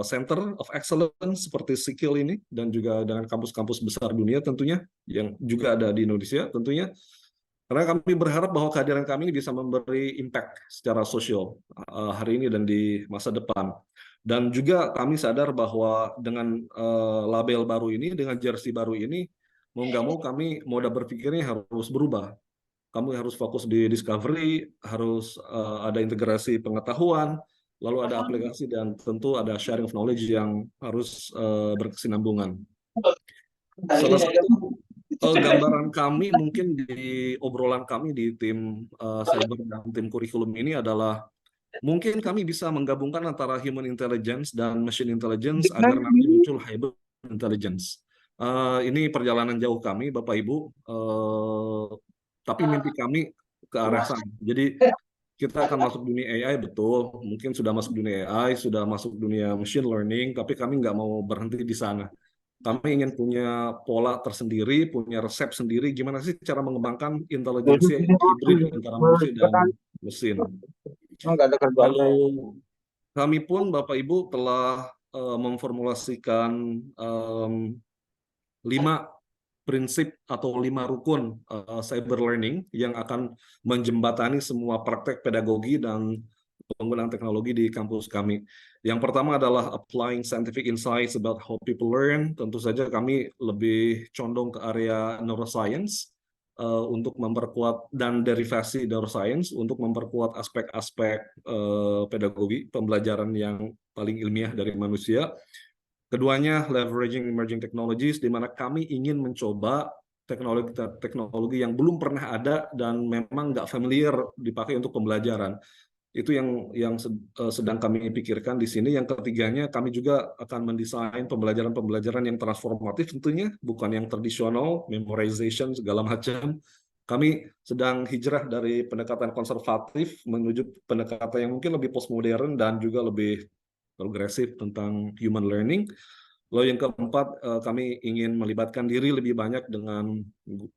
Center of Excellence seperti Sikil ini, dan juga dengan kampus-kampus besar dunia tentunya, yang juga ada di Indonesia tentunya. Karena kami berharap bahwa kehadiran kami ini bisa memberi impact secara sosial hari ini dan di masa depan. Dan juga kami sadar bahwa dengan label baru ini, dengan jersey baru ini, mau nggak mau kami moda berpikirnya harus berubah. Kamu harus fokus di discovery, harus ada integrasi pengetahuan, lalu ada aplikasi, dan tentu ada sharing of knowledge yang harus berkesinambungan. Salah satu gambaran kami mungkin di obrolan kami di tim cyber dan tim kurikulum ini adalah mungkin kami bisa menggabungkan antara human intelligence dan machine intelligence agar nanti muncul hybrid intelligence. Ini perjalanan jauh kami, Bapak Ibu, tapi mimpi kami ke arah sana. Jadi kita akan masuk dunia AI, betul. Mungkin sudah masuk dunia AI, sudah masuk dunia machine learning, tapi kami nggak mau berhenti di sana. Kami ingin punya pola tersendiri, punya resep sendiri, gimana sih cara mengembangkan intelijensi hibrid antara manusia dan mesin. Lalu kami pun, Bapak Ibu, telah memformulasikan 5 prinsip atau 5 rukun cyber learning yang akan menjembatani semua praktek pedagogi dan penggunaan teknologi di kampus kami. Yang pertama adalah applying scientific insights about how people learn. Tentu saja kami lebih condong ke area neuroscience untuk memperkuat, dan derivasi neuroscience untuk memperkuat aspek-aspek pedagogi, pembelajaran yang paling ilmiah dari manusia. Keduanya, leveraging emerging technologies, di mana kami ingin mencoba teknologi yang belum pernah ada dan memang nggak familiar dipakai untuk pembelajaran. Itu yang sedang kami pikirkan di sini. Yang ketiganya, kami juga akan mendesain pembelajaran yang transformatif tentunya, bukan yang tradisional, memorization, segala macam. Kami sedang hijrah dari pendekatan konservatif menuju pendekatan yang mungkin lebih postmodern dan juga lebih progresif tentang human learning. Lalu yang keempat, kami ingin melibatkan diri lebih banyak dengan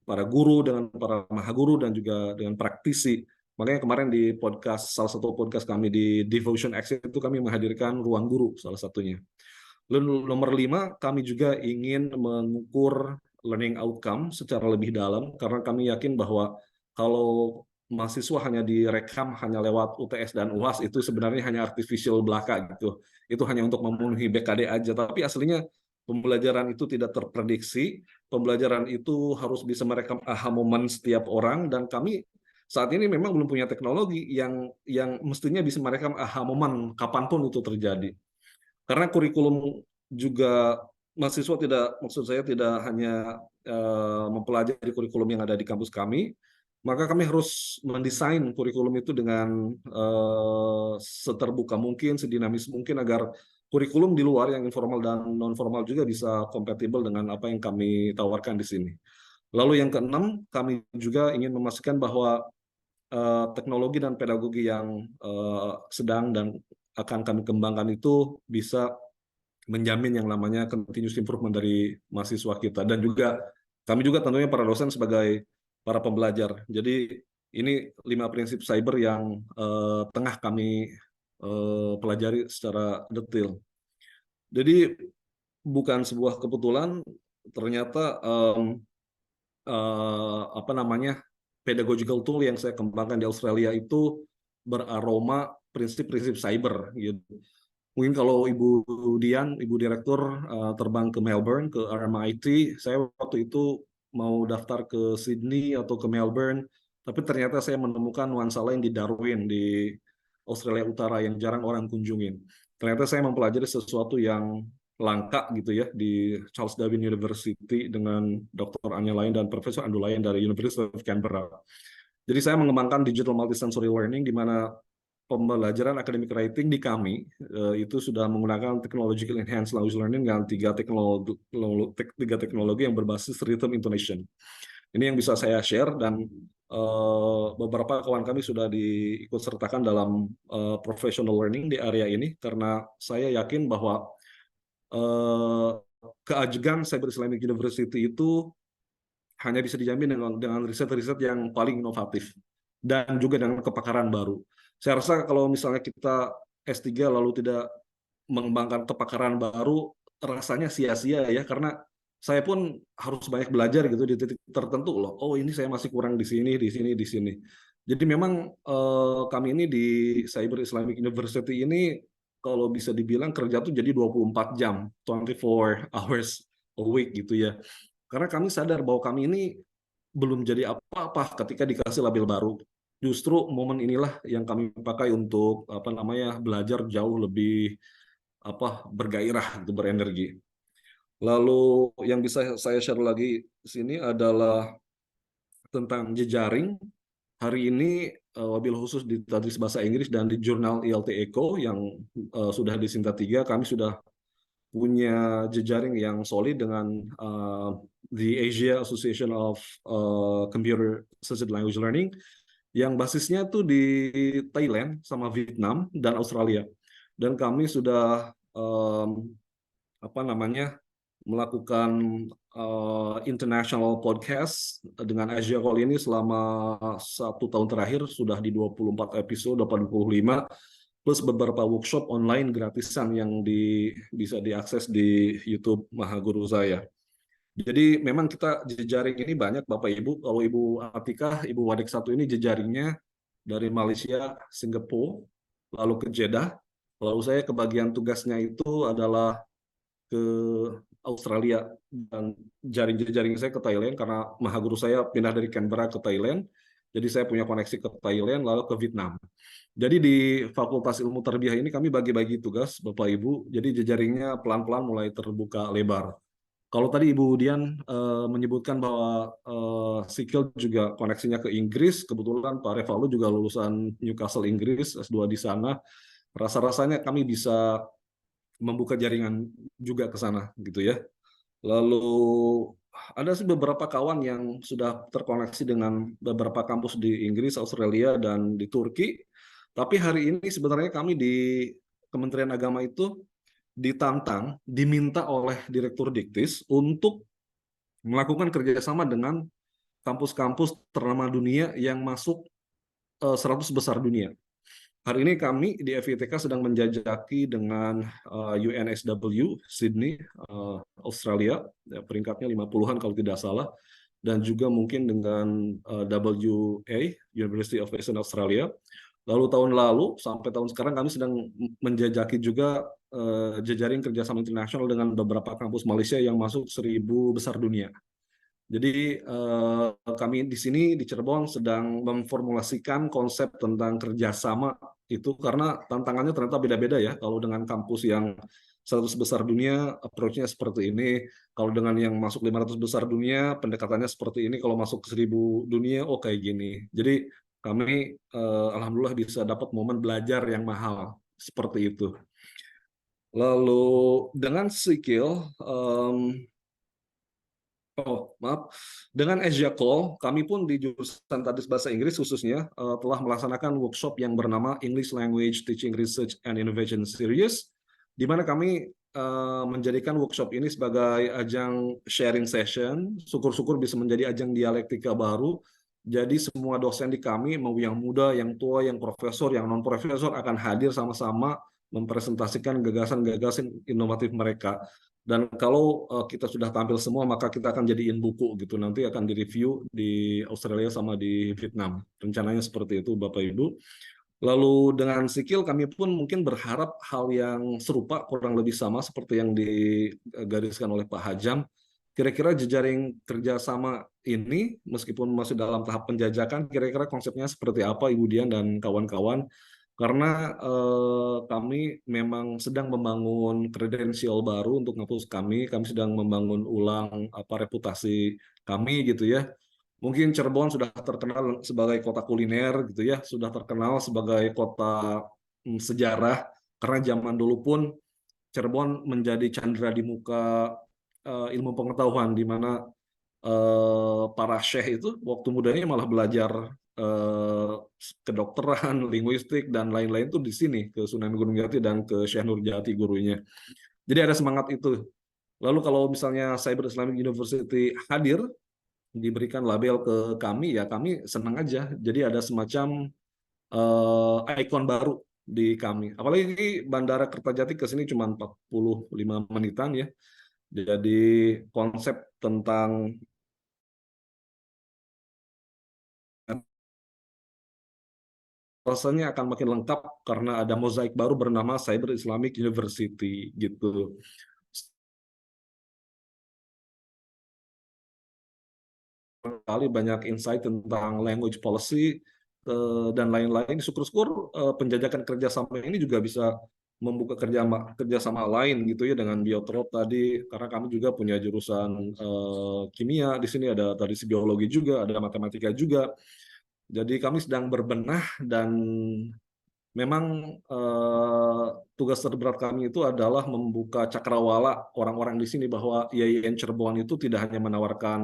para guru, dengan para mahaguru, dan juga dengan praktisi. Makanya kemarin di salah satu podcast kami di Devotion X itu kami menghadirkan ruang guru salah satunya. Lalu nomor 5, kami juga ingin mengukur learning outcome secara lebih dalam, karena kami yakin bahwa kalau mahasiswa hanya direkam hanya lewat UTS dan UAS, itu sebenarnya hanya artificial belaka gitu. Itu hanya untuk memenuhi BKD aja, tapi aslinya pembelajaran itu tidak terprediksi. Pembelajaran itu harus bisa merekam aha moment setiap orang, dan kami saat ini memang belum punya teknologi yang mestinya bisa merekam aha moment kapanpun itu terjadi. Karena kurikulum juga mahasiswa maksud saya tidak hanya mempelajari kurikulum yang ada di kampus kami, maka kami harus mendesain kurikulum itu dengan seterbuka mungkin, sedinamis mungkin, agar kurikulum di luar yang informal dan non formal juga bisa kompatibel dengan apa yang kami tawarkan di sini. Lalu yang keenam, kami juga ingin memastikan bahwa teknologi dan pedagogi yang sedang dan akan kami kembangkan itu bisa menjamin yang namanya continuous improvement dari mahasiswa kita, dan juga kami juga tentunya para dosen sebagai para pembelajar. Jadi ini 5 prinsip cyber yang tengah kami pelajari secara detail. Jadi bukan sebuah kebetulan ternyata apa namanya pedagogical tool yang saya kembangkan di Australia itu beraroma prinsip-prinsip cyber gitu. Mungkin kalau Ibu Dian, Ibu Direktur terbang ke Melbourne, ke RMIT, saya waktu itu mau daftar ke Sydney atau ke Melbourne, tapi ternyata saya menemukan nuansa lain di Darwin, di Australia Utara yang jarang orang kunjungin. Ternyata saya mempelajari sesuatu yang langka gitu ya di Charles Darwin University dengan Dr. Anya Lain dan Profesor Andu Lain dari University of Canberra. Jadi saya mengembangkan digital multisensory learning di mana pembelajaran academic writing di kami itu sudah menggunakan technological enhanced language learning dengan tiga teknologi yang berbasis rhythm intonation. Ini yang bisa saya share, dan beberapa kawan kami sudah diikut sertakan dalam professional learning di area ini karena saya yakin bahwa keajegan Cyber Islamic University itu hanya bisa dijamin dengan riset-riset yang paling inovatif dan juga dengan kepakaran baru. Saya rasa kalau misalnya kita S3 lalu tidak mengembangkan kepakaran baru, rasanya sia-sia ya, karena saya pun harus banyak belajar gitu di titik tertentu loh. Oh, ini saya masih kurang di sini, di sini, di sini. Jadi memang kami ini di Cyber Islamic University ini kalau bisa dibilang kerja tuh jadi 24 jam, 24 hours a week gitu ya. Karena kami sadar bahwa kami ini belum jadi apa-apa ketika dikasih label baru. Justru momen inilah yang kami pakai untuk belajar jauh lebih bergairah, gitu, berenergi. Lalu yang bisa saya share lagi di sini adalah tentang jejaring. Hari ini wabil khusus di Tadris Bahasa Inggris dan di jurnal ILT Eco yang sudah disingkat 3, kami sudah punya jejaring yang solid dengan the Asia Association of Computer Assisted Language Learning yang basisnya tuh di Thailand sama Vietnam dan Australia. Dan kami sudah melakukan international podcast dengan Asia Call ini selama 1 tahun terakhir, sudah di 24 episode, 85, plus beberapa workshop online gratisan yang bisa diakses di YouTube Mahaguru saya. Jadi memang kita jejaring ini banyak Bapak Ibu. Kalau Ibu Atikah, Ibu Wadik 1 ini jejaringnya dari Malaysia, Singapura, lalu ke Jeddah. Lalu saya kebagian tugasnya itu adalah ke Australia, dan jaring saya ke Thailand karena mahaguru saya pindah dari Canberra ke Thailand. Jadi saya punya koneksi ke Thailand lalu ke Vietnam. Jadi di Fakultas Ilmu Tarbiyah ini kami bagi-bagi tugas Bapak Ibu. Jadi jejaringnya pelan-pelan mulai terbuka lebar. Kalau tadi Ibu Dian menyebutkan bahwa Sikil juga koneksinya ke Inggris, kebetulan Pak Revalu juga lulusan Newcastle Inggris, S2 di sana. Rasa-rasanya kami bisa membuka jaringan juga ke sana gitu ya. Lalu ada sih beberapa kawan yang sudah terkoneksi dengan beberapa kampus di Inggris, Australia, dan di Turki. Tapi hari ini sebenarnya kami di Kementerian Agama itu ditantang, diminta oleh Direktur Diktis untuk melakukan kerjasama dengan kampus-kampus ternama dunia yang masuk 100 besar dunia. Hari ini kami di FITK sedang menjajaki dengan UNSW Sydney, Australia, ya, peringkatnya 50-an kalau tidak salah, dan juga mungkin dengan WA, University of Western Australia. Lalu tahun lalu sampai tahun sekarang kami sedang menjajaki juga jejaring kerjasama internasional dengan beberapa kampus Malaysia yang masuk 1000 besar dunia. Jadi kami di sini di Cirebon sedang memformulasikan konsep tentang kerjasama itu karena tantangannya ternyata beda-beda ya. Kalau dengan kampus yang 100 besar dunia, approach-nya seperti ini. Kalau dengan yang masuk 500 besar dunia, pendekatannya seperti ini. Kalau masuk ke 1000 dunia, oh kayak gini. Jadi kami alhamdulillah bisa dapat momen belajar yang mahal seperti itu. Lalu dengan Sikil, dengan Call, kami pun di jurusan Tadis Bahasa Inggris khususnya telah melaksanakan workshop yang bernama English Language Teaching Research and Innovation Series, di mana kami menjadikan workshop ini sebagai ajang sharing session. Syukur-syukur bisa menjadi ajang dialektika baru. Jadi semua dosen di kami, mau yang muda, yang tua, yang profesor, yang non-profesor akan hadir sama-sama mempresentasikan gagasan-gagasan inovatif mereka. Dan kalau kita sudah tampil semua, maka kita akan jadiin buku gitu. Nanti akan direview di Australia sama di Vietnam. Rencananya seperti itu, Bapak Ibu. Lalu dengan Sikil kami pun mungkin berharap hal yang serupa, kurang lebih sama seperti yang digariskan oleh Pak Hajam. Kira-kira jejaring kerjasama ini, meskipun masih dalam tahap penjajakan, kira-kira konsepnya seperti apa Ibu Dian dan kawan-kawan? Karena kami memang sedang membangun kredensial baru untuk ngampus kami sedang membangun ulang reputasi kami gitu ya. Mungkin Cirebon sudah terkenal sebagai kota kuliner gitu ya, sudah terkenal sebagai kota sejarah, karena zaman dulu pun Cirebon menjadi candra di muka ilmu pengetahuan, di mana para syekh itu waktu mudanya malah belajar kedokteran, linguistik, dan lain-lain tuh di sini, ke Sunan Gunung Jati dan ke Syekh Nurjati gurunya. Jadi ada semangat itu. Lalu kalau misalnya Cyber Islamic University hadir, diberikan label ke kami, ya kami senang aja. Jadi ada semacam ikon baru di kami. Apalagi Bandara Kertajati ke sini cuma 45 menitan ya. Jadi konsep tentang rasanya akan makin lengkap karena ada mozaik baru bernama Cyber Islamic University gitu. Kali banyak insight tentang language policy dan lain-lain. Syukur-syukur penjajakan kerjasama ini juga bisa membuka kerjasama lain gitu ya dengan Biotrop tadi, karena kami juga punya jurusan kimia di sini, ada tradisi biologi juga, ada matematika juga. Jadi kami sedang berbenah, dan memang tugas terberat kami itu adalah membuka cakrawala orang-orang di sini bahwa IAIN Cirebon itu tidak hanya menawarkan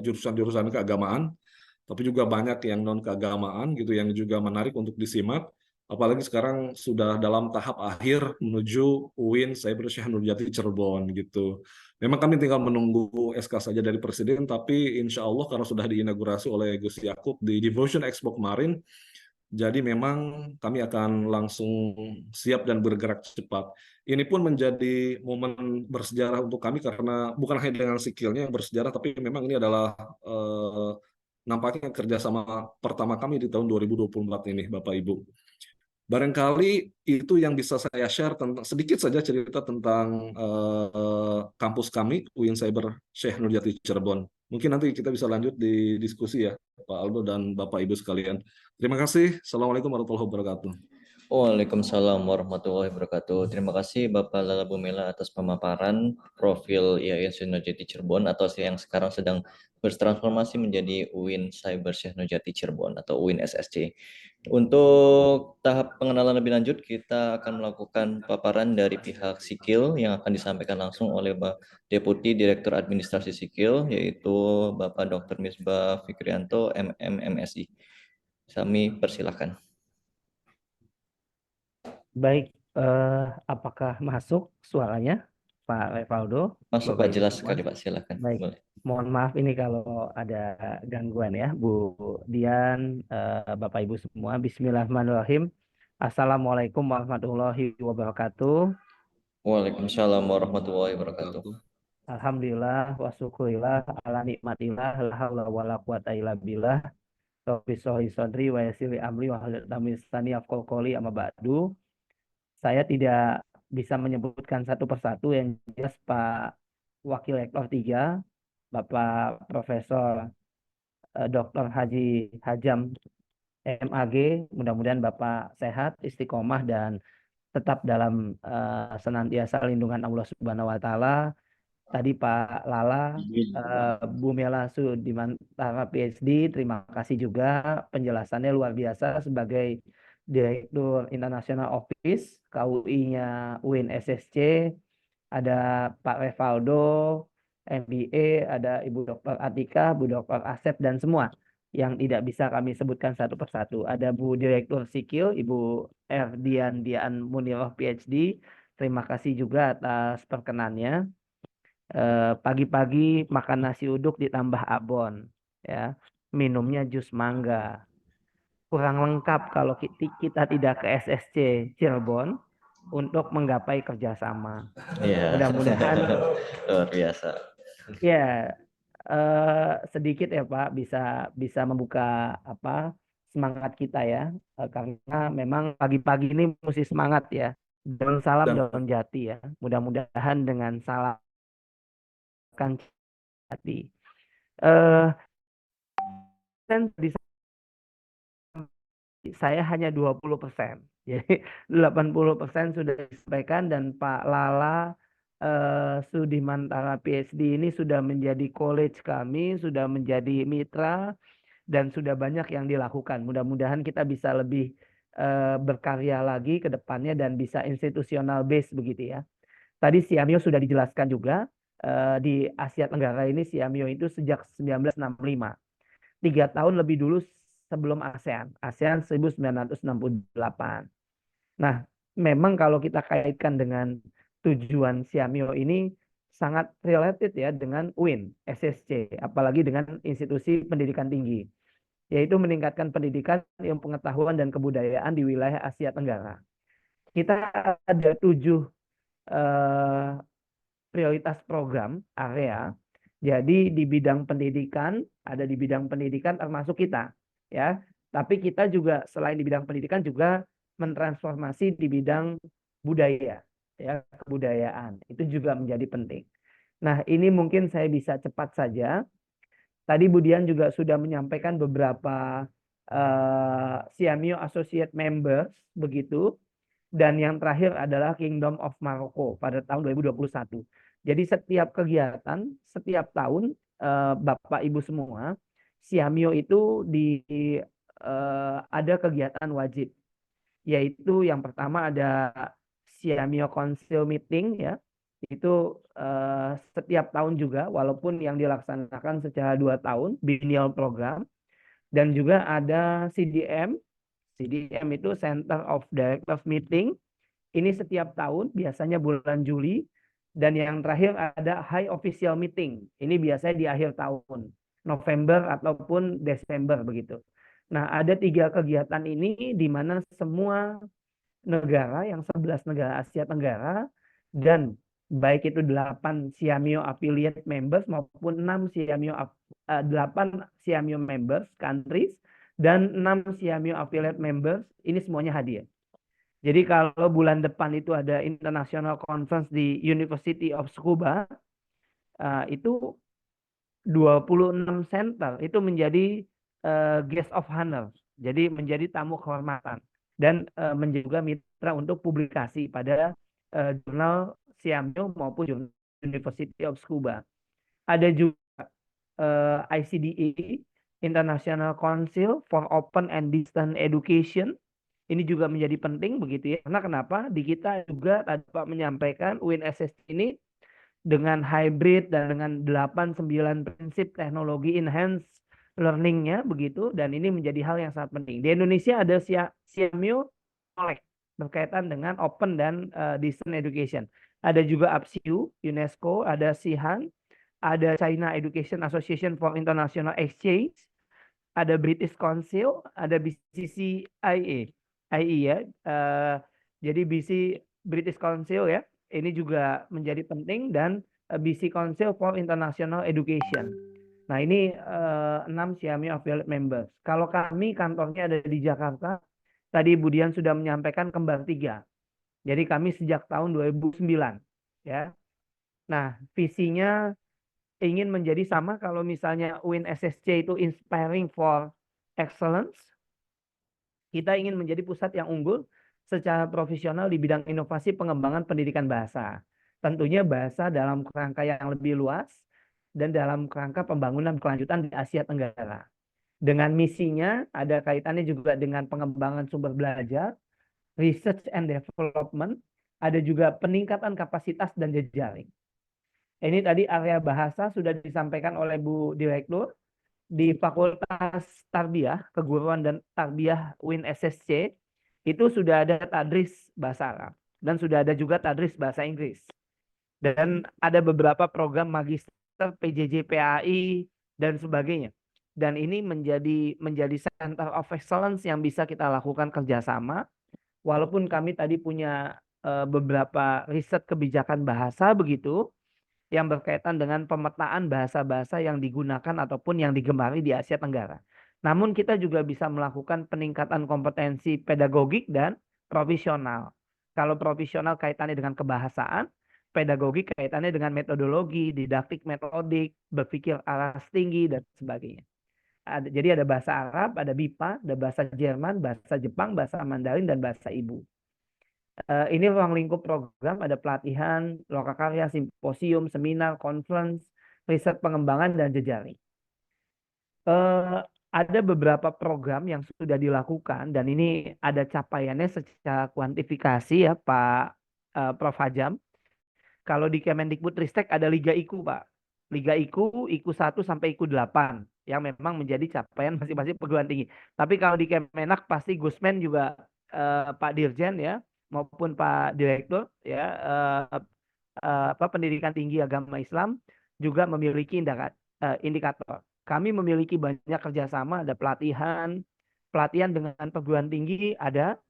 jurusan-jurusan keagamaan, tapi juga banyak yang non keagamaan gitu yang juga menarik untuk disimak. Apalagi sekarang sudah dalam tahap akhir menuju UIN Cyber Syekh Nurjati Cirebon gitu. Memang kami tinggal menunggu SK saja dari Presiden, tapi insya Allah karena sudah diinaugurasi oleh Gus Yakub di Devotion Expo kemarin, jadi memang kami akan langsung siap dan bergerak cepat. Ini pun menjadi momen bersejarah untuk kami karena bukan hanya dengan Sikilnya yang bersejarah, tapi memang ini adalah nampaknya kerjasama pertama kami di tahun 2024 ini, Bapak Ibu. Barangkali itu yang bisa saya share tentang sedikit saja cerita tentang kampus kami, UIN Cyber Syekh Nurjati Cirebon. Mungkin nanti kita bisa lanjut di diskusi ya, Pak Aldo dan Bapak Ibu sekalian. Terima kasih. Assalamualaikum warahmatullahi wabarakatuh. Waalaikumsalam warahmatullahi wabarakatuh. Terima kasih Bapak Lala Bumela atas pemaparan profil IAIN Syekh Nurjati Cirebon atau yang sekarang sedang bertransformasi menjadi UIN Cyber Syekh Nurjati Cirebon atau UIN SSC. Untuk tahap pengenalan lebih lanjut, kita akan melakukan paparan dari pihak Sikil yang akan disampaikan langsung oleh Deputi Direktur Administrasi Sikil, yaitu Bapak Dr. Misbah Fikrianto, MMMSI. Kami persilahkan. Baik, apakah masuk suaranya, Pak Revaldo? Masuk Pak, jelas sekali Pak, silakan. Baik. Boleh. Mohon maaf ini kalau ada gangguan ya, Bu Dian, Bapak Ibu semua. Bismillahirrahmanirrahim. Assalamualaikum warahmatullahi wabarakatuh. Waalaikumsalam warahmatullahi wabarakatuh. Alhamdulillah wa syukurillah ala nikmatillah la haula wala quwata illa billah. Rabbi shrah li sadri wa yassir li amri wa hlul 'uqdatam min lisani yafqahu qawli, amma ba'du. Saya tidak bisa menyebutkan satu persatu, yang jelas Pak Wakil Rektor 3, Bapak Profesor Dr. Haji Hajam MAG, mudah-mudahan Bapak sehat, istiqomah, dan tetap dalam senantiasa lindungan Allah Subhanahu wa Ta'ala. Tadi Pak Lala, Bu Mela Sudimantara PhD, terima kasih juga penjelasannya luar biasa sebagai Direktur International Office, KUI-nya UIN SSC, ada Pak Revaldo, MBA, ada Ibu Dr. Atika, Bu Dr. Asep, dan semua yang tidak bisa kami sebutkan satu persatu. Ada Bu Direktur Sikil, Ibu Dian Muniroh PhD. Terima kasih juga atas perkenannya. Pagi-pagi makan nasi uduk ditambah abon, ya. Minumnya jus mangga. Kurang lengkap kalau kita tidak ke SSC Cirebon untuk menggapai kerjasama. Iya. Mudah-mudahan Luar biasa. ya sedikit ya Pak bisa membuka semangat kita ya. Karena memang pagi-pagi ini mesti semangat ya. Dan salam Dan daun jati ya. Mudah-mudahan dengan salam akan jati. Dan saya hanya 20%. Jadi 80% sudah disampaikan dan Pak Lala Sudimantara PhD ini sudah menjadi college kami, sudah menjadi mitra dan sudah banyak yang dilakukan. Mudah-mudahan kita bisa lebih berkarya lagi ke depannya dan bisa institusional base begitu ya. Tadi Siamio sudah dijelaskan juga di Asia Tenggara ini Siamio itu sejak 1965. 3 tahun lebih dulu sebelum ASEAN 1968. Nah, memang kalau kita kaitkan dengan tujuan Siamio ini sangat related ya dengan UIN, SSC, apalagi dengan institusi pendidikan tinggi, yaitu meningkatkan pendidikan, ilmu pengetahuan, dan kebudayaan di wilayah Asia Tenggara. Kita ada 7 prioritas program area. Jadi di bidang pendidikan, ada di bidang pendidikan termasuk kita, ya. Tapi kita juga selain di bidang pendidikan juga mentransformasi di bidang budaya, ya, kebudayaan. Itu juga menjadi penting. Nah, ini mungkin saya bisa cepat saja. Tadi Bu Dian juga sudah menyampaikan beberapa Siamio Associate Members, begitu. Dan yang terakhir adalah Kingdom of Morocco pada tahun 2021. Jadi setiap kegiatan, setiap tahun Bapak Ibu semua, Siamio itu ada kegiatan wajib. Yaitu yang pertama ada Siamio Council Meeting ya. Itu setiap tahun juga walaupun yang dilaksanakan secara 2 tahun, biennial program. Dan juga ada CDM. CDM itu Center of Directors Meeting. Ini setiap tahun, biasanya bulan Juli. Dan yang terakhir ada High Official Meeting. Ini biasanya di akhir tahun, November ataupun Desember begitu. Nah, ada 3 kegiatan ini di mana semua negara, yang 11 negara Asia Tenggara, dan baik itu 8 Siamio Affiliate Members maupun 8 Siamio Members countries dan 6 Siamio Affiliate Members, ini semuanya hadir. Jadi kalau bulan depan itu ada International Conference di University of Tsukuba, itu 26 center itu menjadi guest of honor, jadi menjadi tamu kehormatan dan menjadi juga mitra untuk publikasi pada jurnal Siamio maupun jurnal University of Tsukuba. Ada juga ICDE, International Council for Open and Distance Education. Ini juga menjadi penting begitu ya. Karena kenapa? Di kita juga tadi Pak menyampaikan UIN SSC ini dengan hybrid dan dengan 8-9 prinsip teknologi enhanced learning-nya begitu, dan ini menjadi hal yang sangat penting. Di Indonesia ada Siamio Collect berkaitan dengan open dan distance education. Ada juga APSIU, UNESCO, ada SIHAN, ada China Education Association for International Exchange, ada British Council, ada BCCIA. ya. Jadi British Council ya, ini juga menjadi penting, dan BC Council for International Education. Nah, ini 6 Siamio Affiliate Members. Kalau kami kantornya ada di Jakarta, tadi Bu Dian sudah menyampaikan kembar 3. Jadi kami sejak tahun 2009 ya. Nah, visinya ingin menjadi sama kalau misalnya UIN SSC itu Inspiring for Excellence. Kita ingin menjadi pusat yang unggul secara profesional di bidang inovasi pengembangan pendidikan bahasa. Tentunya bahasa dalam kerangka yang lebih luas dan dalam kerangka pembangunan berkelanjutan di Asia Tenggara. Dengan misinya ada kaitannya juga dengan pengembangan sumber belajar, research and development, ada juga peningkatan kapasitas dan jejaring. Ini tadi area bahasa sudah disampaikan oleh Bu Direktur. Di Fakultas Tarbiyah, Keguruan dan Tarbiyah UIN SSC, itu sudah ada tadris bahasa Arab. Dan sudah ada juga tadris bahasa Inggris. Dan ada beberapa program magister, PJJ, PAI, dan sebagainya. Dan ini menjadi center of excellence yang bisa kita lakukan kerjasama. Walaupun kami tadi punya beberapa riset kebijakan bahasa begitu, yang berkaitan dengan pemetaan bahasa-bahasa yang digunakan ataupun yang digemari di Asia Tenggara. Namun kita juga bisa melakukan peningkatan kompetensi pedagogik dan profesional. Kalau profesional kaitannya dengan kebahasaan, pedagogik kaitannya dengan metodologi, didaktik metodik, berpikir aras tinggi, dan sebagainya. Jadi ada bahasa Arab, ada BIPA, ada bahasa Jerman, bahasa Jepang, bahasa Mandarin, dan bahasa Ibu. Ini ruang lingkup program, ada pelatihan, lokakarya, simposium, seminar, conference, riset pengembangan, dan jejaring. Ada beberapa program yang sudah dilakukan, dan ini ada capaiannya secara kuantifikasi ya Pak Prof. Hajam. Kalau di Kemendikbudristek ada Liga IKU Pak. Liga IKU 1 sampai IKU 8 yang memang menjadi capaian masing-masing perguruan tinggi. Tapi kalau di Kemenak pasti Gusmen juga Pak Dirjen ya, maupun Pak Direktur ya Pendidikan Tinggi Agama Islam juga memiliki indikator. Kami memiliki banyak kerjasama, ada pelatihan dengan perguruan tinggi ada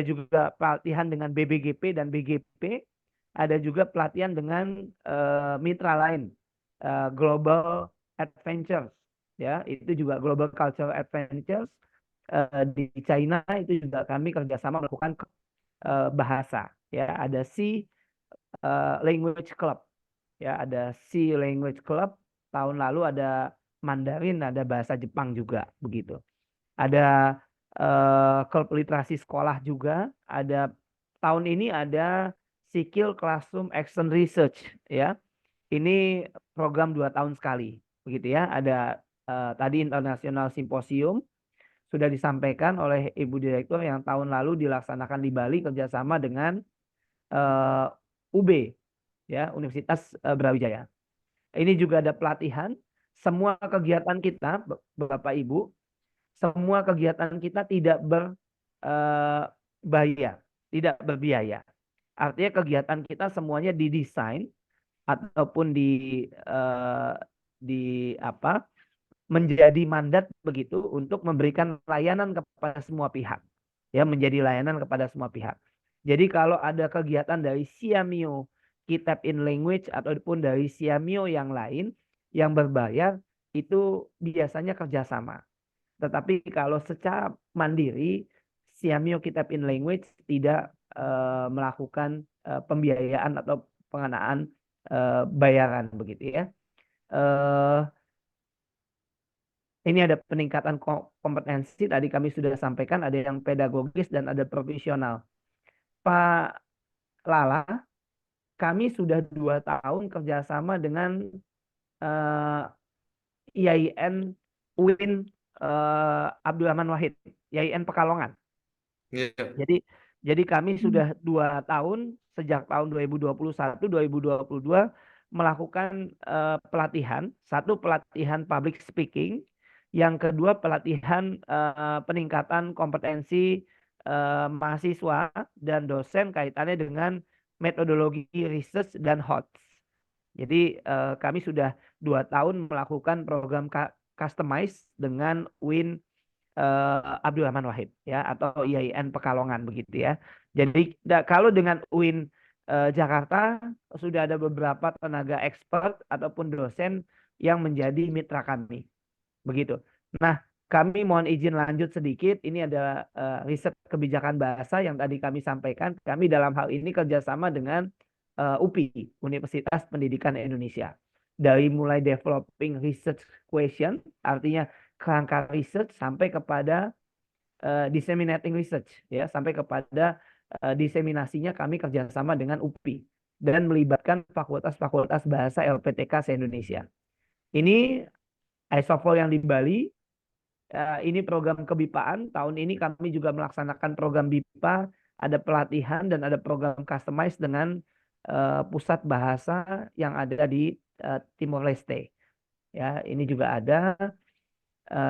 juga pelatihan dengan BBGP dan BGP, ada juga pelatihan dengan mitra lain, Global Adventures ya, itu juga Global Cultural Adventures. Di China itu juga kami kerjasama melakukan bahasa ya, ada C Language Club ya, ada C Language Club. Tahun lalu ada Mandarin, ada bahasa Jepang juga begitu. Ada klub literasi sekolah juga. Ada tahun ini ada Sikil Classroom Action Research ya. Ini program 2 tahun sekali begitu ya. Ada tadi International Symposium sudah disampaikan oleh Ibu Direktur yang tahun lalu dilaksanakan di Bali kerjasama dengan UB ya, Universitas Brawijaya. Ini juga ada pelatihan. Semua kegiatan kita Bapak Ibu, semua kegiatan kita tidak berbiaya. Artinya kegiatan kita semuanya didesain ataupun menjadi mandat begitu untuk memberikan layanan kepada semua pihak. Ya, menjadi layanan kepada semua pihak. Jadi kalau ada kegiatan dari Siamio Kitab in Language ataupun dari Siamio yang lain yang berbayar, itu biasanya kerjasama. Tetapi kalau secara mandiri, Siamio Kitab in Language tidak melakukan pembiayaan atau pengenaan bayaran begitu ya. Ini ada peningkatan kompetensi, tadi kami sudah sampaikan, ada yang pedagogis dan ada profesional. Pak Lala, kami sudah 2 tahun kerjasama dengan IAIN UIN Abdurrahman Wahid, IAIN Pekalongan. Yeah. Jadi kami sudah 2 tahun, sejak tahun 2021-2022 melakukan pelatihan. Satu, pelatihan public speaking. Yang kedua, pelatihan peningkatan kompetensi mahasiswa dan dosen kaitannya dengan metodologi research dan HOTS. Jadi kami sudah 2 tahun melakukan program customize dengan UIN Abdurrahman Wahid ya, atau IAIN Pekalongan begitu ya. Jadi kalau dengan UIN Jakarta sudah ada beberapa tenaga expert ataupun dosen yang menjadi mitra kami. Begitu. Nah, kami mohon izin lanjut sedikit. Ini ada riset kebijakan bahasa yang tadi kami sampaikan. Kami dalam hal ini kerjasama dengan UPI, Universitas Pendidikan Indonesia. Dari mulai developing research question, artinya kerangka research, sampai kepada disseminating research, ya, sampai kepada diseminasinya kami kerjasama dengan UPI dan melibatkan fakultas-fakultas bahasa LPTK se-Indonesia. Ini ISOFOL yang di Bali Ini program kebipaan. Tahun ini kami juga melaksanakan program BIPA, ada pelatihan dan ada program customize dengan pusat bahasa yang ada di Timor Leste. Ya, ini juga ada.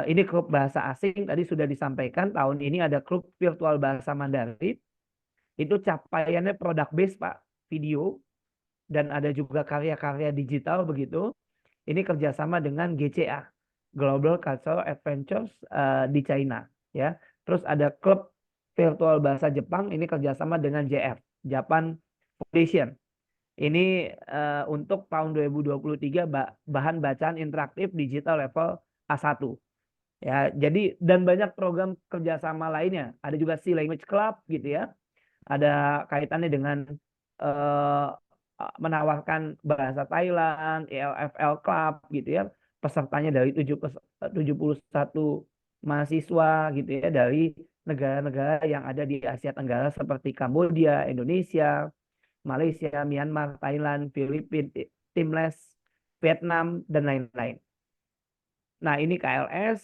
Ini klub bahasa asing tadi sudah disampaikan. Tahun ini ada klub virtual bahasa Mandarin. Itu capaiannya product base Pak, video, dan ada juga karya-karya digital begitu. Ini kerjasama dengan GCA, Global Cultural Adventures di China, ya. Terus ada klub virtual bahasa Jepang, ini kerjasama dengan JF, Japan Foundation. Ini untuk tahun 2023 bahan bacaan interaktif digital level A1. Ya, jadi dan banyak program kerjasama lainnya. Ada juga Sea Language Club gitu ya. Ada kaitannya dengan menawarkan bahasa Thailand, ELFL Club gitu ya. Pesertanya dari 71 mahasiswa gitu ya dari negara-negara yang ada di Asia Tenggara seperti Kamboja, Indonesia, Malaysia, Myanmar, Thailand, Filipina, Timor, Vietnam, dan lain-lain. Nah, ini KLS,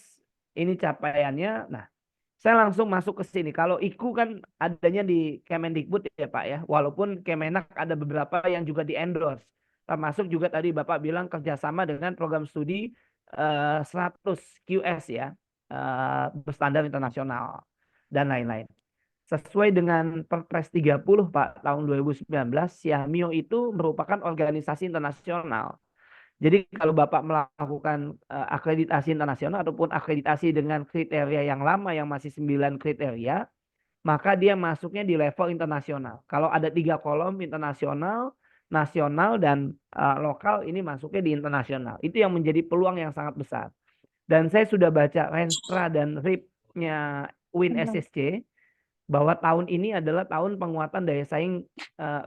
ini capaiannya. Nah, saya langsung masuk ke sini. Kalau IKU kan adanya di Kemendikbud ya Pak ya. Walaupun Kemenak ada beberapa yang juga di-endorse. Termasuk juga tadi Bapak bilang kerjasama dengan program studi 100 QS ya. Berstandar internasional dan lain-lain. Sesuai dengan Perpres 30 Pak tahun 2019, Syahmio itu merupakan organisasi internasional. Jadi kalau Bapak melakukan akreditasi internasional ataupun akreditasi dengan kriteria yang lama yang masih 9 kriteria, maka dia masuknya di level internasional. Kalau ada 3 kolom internasional, nasional, dan lokal, ini masuknya di internasional. Itu yang menjadi peluang yang sangat besar. Dan saya sudah baca Renstra dan RIP-nya Win SSC bahwa tahun ini adalah tahun penguatan daya saing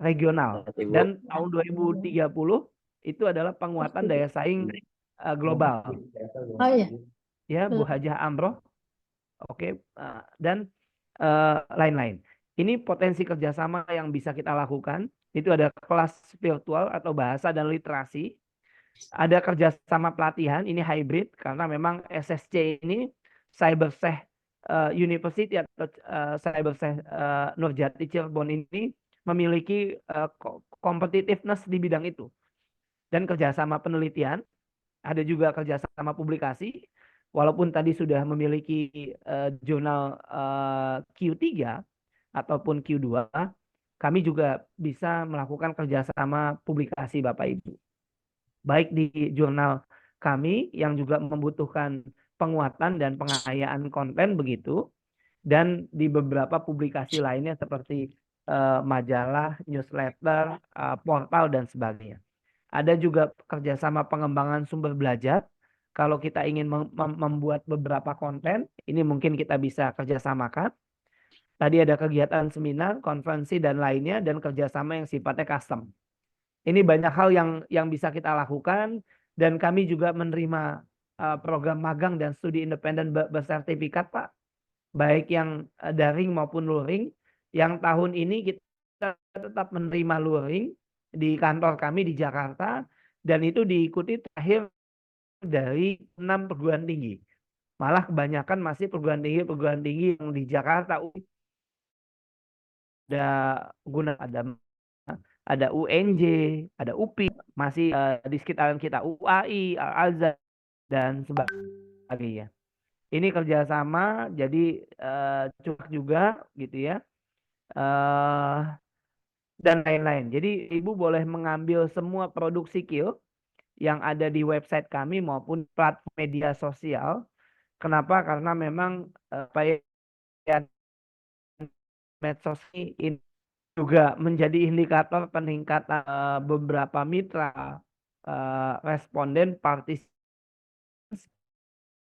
regional. Dan tahun 2030 itu adalah penguatan daya saing global. Oh iya. Ya, Bu Hajah Amroh. Oke, dan lain-lain. Ini potensi kerjasama yang bisa kita lakukan. Itu ada kelas virtual atau bahasa dan literasi. Ada kerjasama pelatihan, ini hybrid karena memang SSC ini Cybersech University atau Cybersech Nurjati Cirebon ini memiliki competitiveness di bidang itu. Dan kerjasama penelitian, ada juga kerjasama publikasi, walaupun tadi sudah memiliki jurnal Q3 ataupun Q2, kami juga bisa melakukan kerjasama publikasi Bapak Ibu. Baik di jurnal kami yang juga membutuhkan penguatan dan pengayaan konten begitu, dan di beberapa publikasi lainnya seperti majalah, newsletter, portal, dan sebagainya. Ada juga kerjasama pengembangan sumber belajar. Kalau kita ingin membuat beberapa konten, ini mungkin kita bisa kerjasamakan. Tadi ada kegiatan seminar, konferensi, dan lainnya, dan kerjasama yang sifatnya custom. Ini banyak hal yang bisa kita lakukan, dan kami juga menerima program magang dan studi independen bersertifikat, Pak. Baik yang daring maupun luring. Yang tahun ini kita tetap menerima luring di kantor kami di Jakarta, dan itu diikuti terakhir dari 6 perguruan tinggi. Malah kebanyakan masih perguruan tinggi yang di Jakarta. Ada UNJ, ada UPI, masih di sekitaran kita UAI, Al-Azhar, dan sebagainya. Ini kerjasama, jadi cukup juga gitu ya. Dan lain-lain. Jadi Ibu boleh mengambil semua produk Sikil yang ada di website kami maupun platform media sosial. Kenapa? Karena memang medsos ini juga menjadi indikator peningkatan beberapa mitra responden partisipasi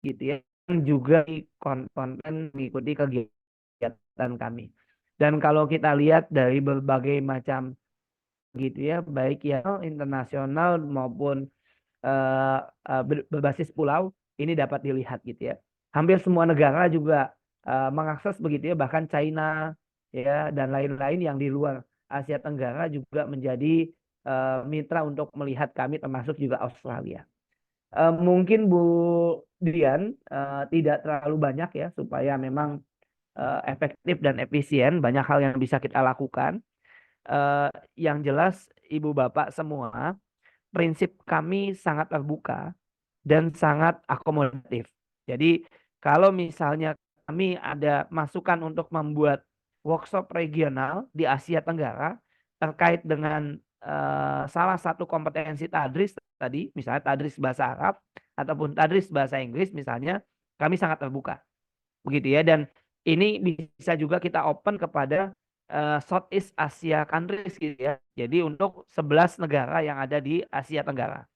gitu ya, yang juga konten mengikuti kegiatan kami. Dan kalau kita lihat dari berbagai macam gitu ya, baik yang internasional maupun berbasis pulau, ini dapat dilihat gitu ya. Hampir semua negara juga mengakses begitu ya, bahkan China ya dan lain-lain yang di luar Asia Tenggara juga menjadi mitra untuk melihat kami, termasuk juga Australia. Mungkin Bu Dian tidak terlalu banyak ya supaya memang efektif dan efisien. Banyak hal yang bisa kita lakukan. Yang jelas Ibu Bapak semua, prinsip kami sangat terbuka dan sangat akomodatif. Jadi kalau misalnya kami ada masukan untuk membuat workshop regional di Asia Tenggara terkait dengan salah satu kompetensi tadris tadi, misalnya tadris bahasa Arab ataupun tadris bahasa Inggris misalnya, kami sangat terbuka. Begitu ya, dan ini bisa juga kita open kepada Southeast Asia countries gitu ya. Jadi untuk 11 negara yang ada di Asia Tenggara.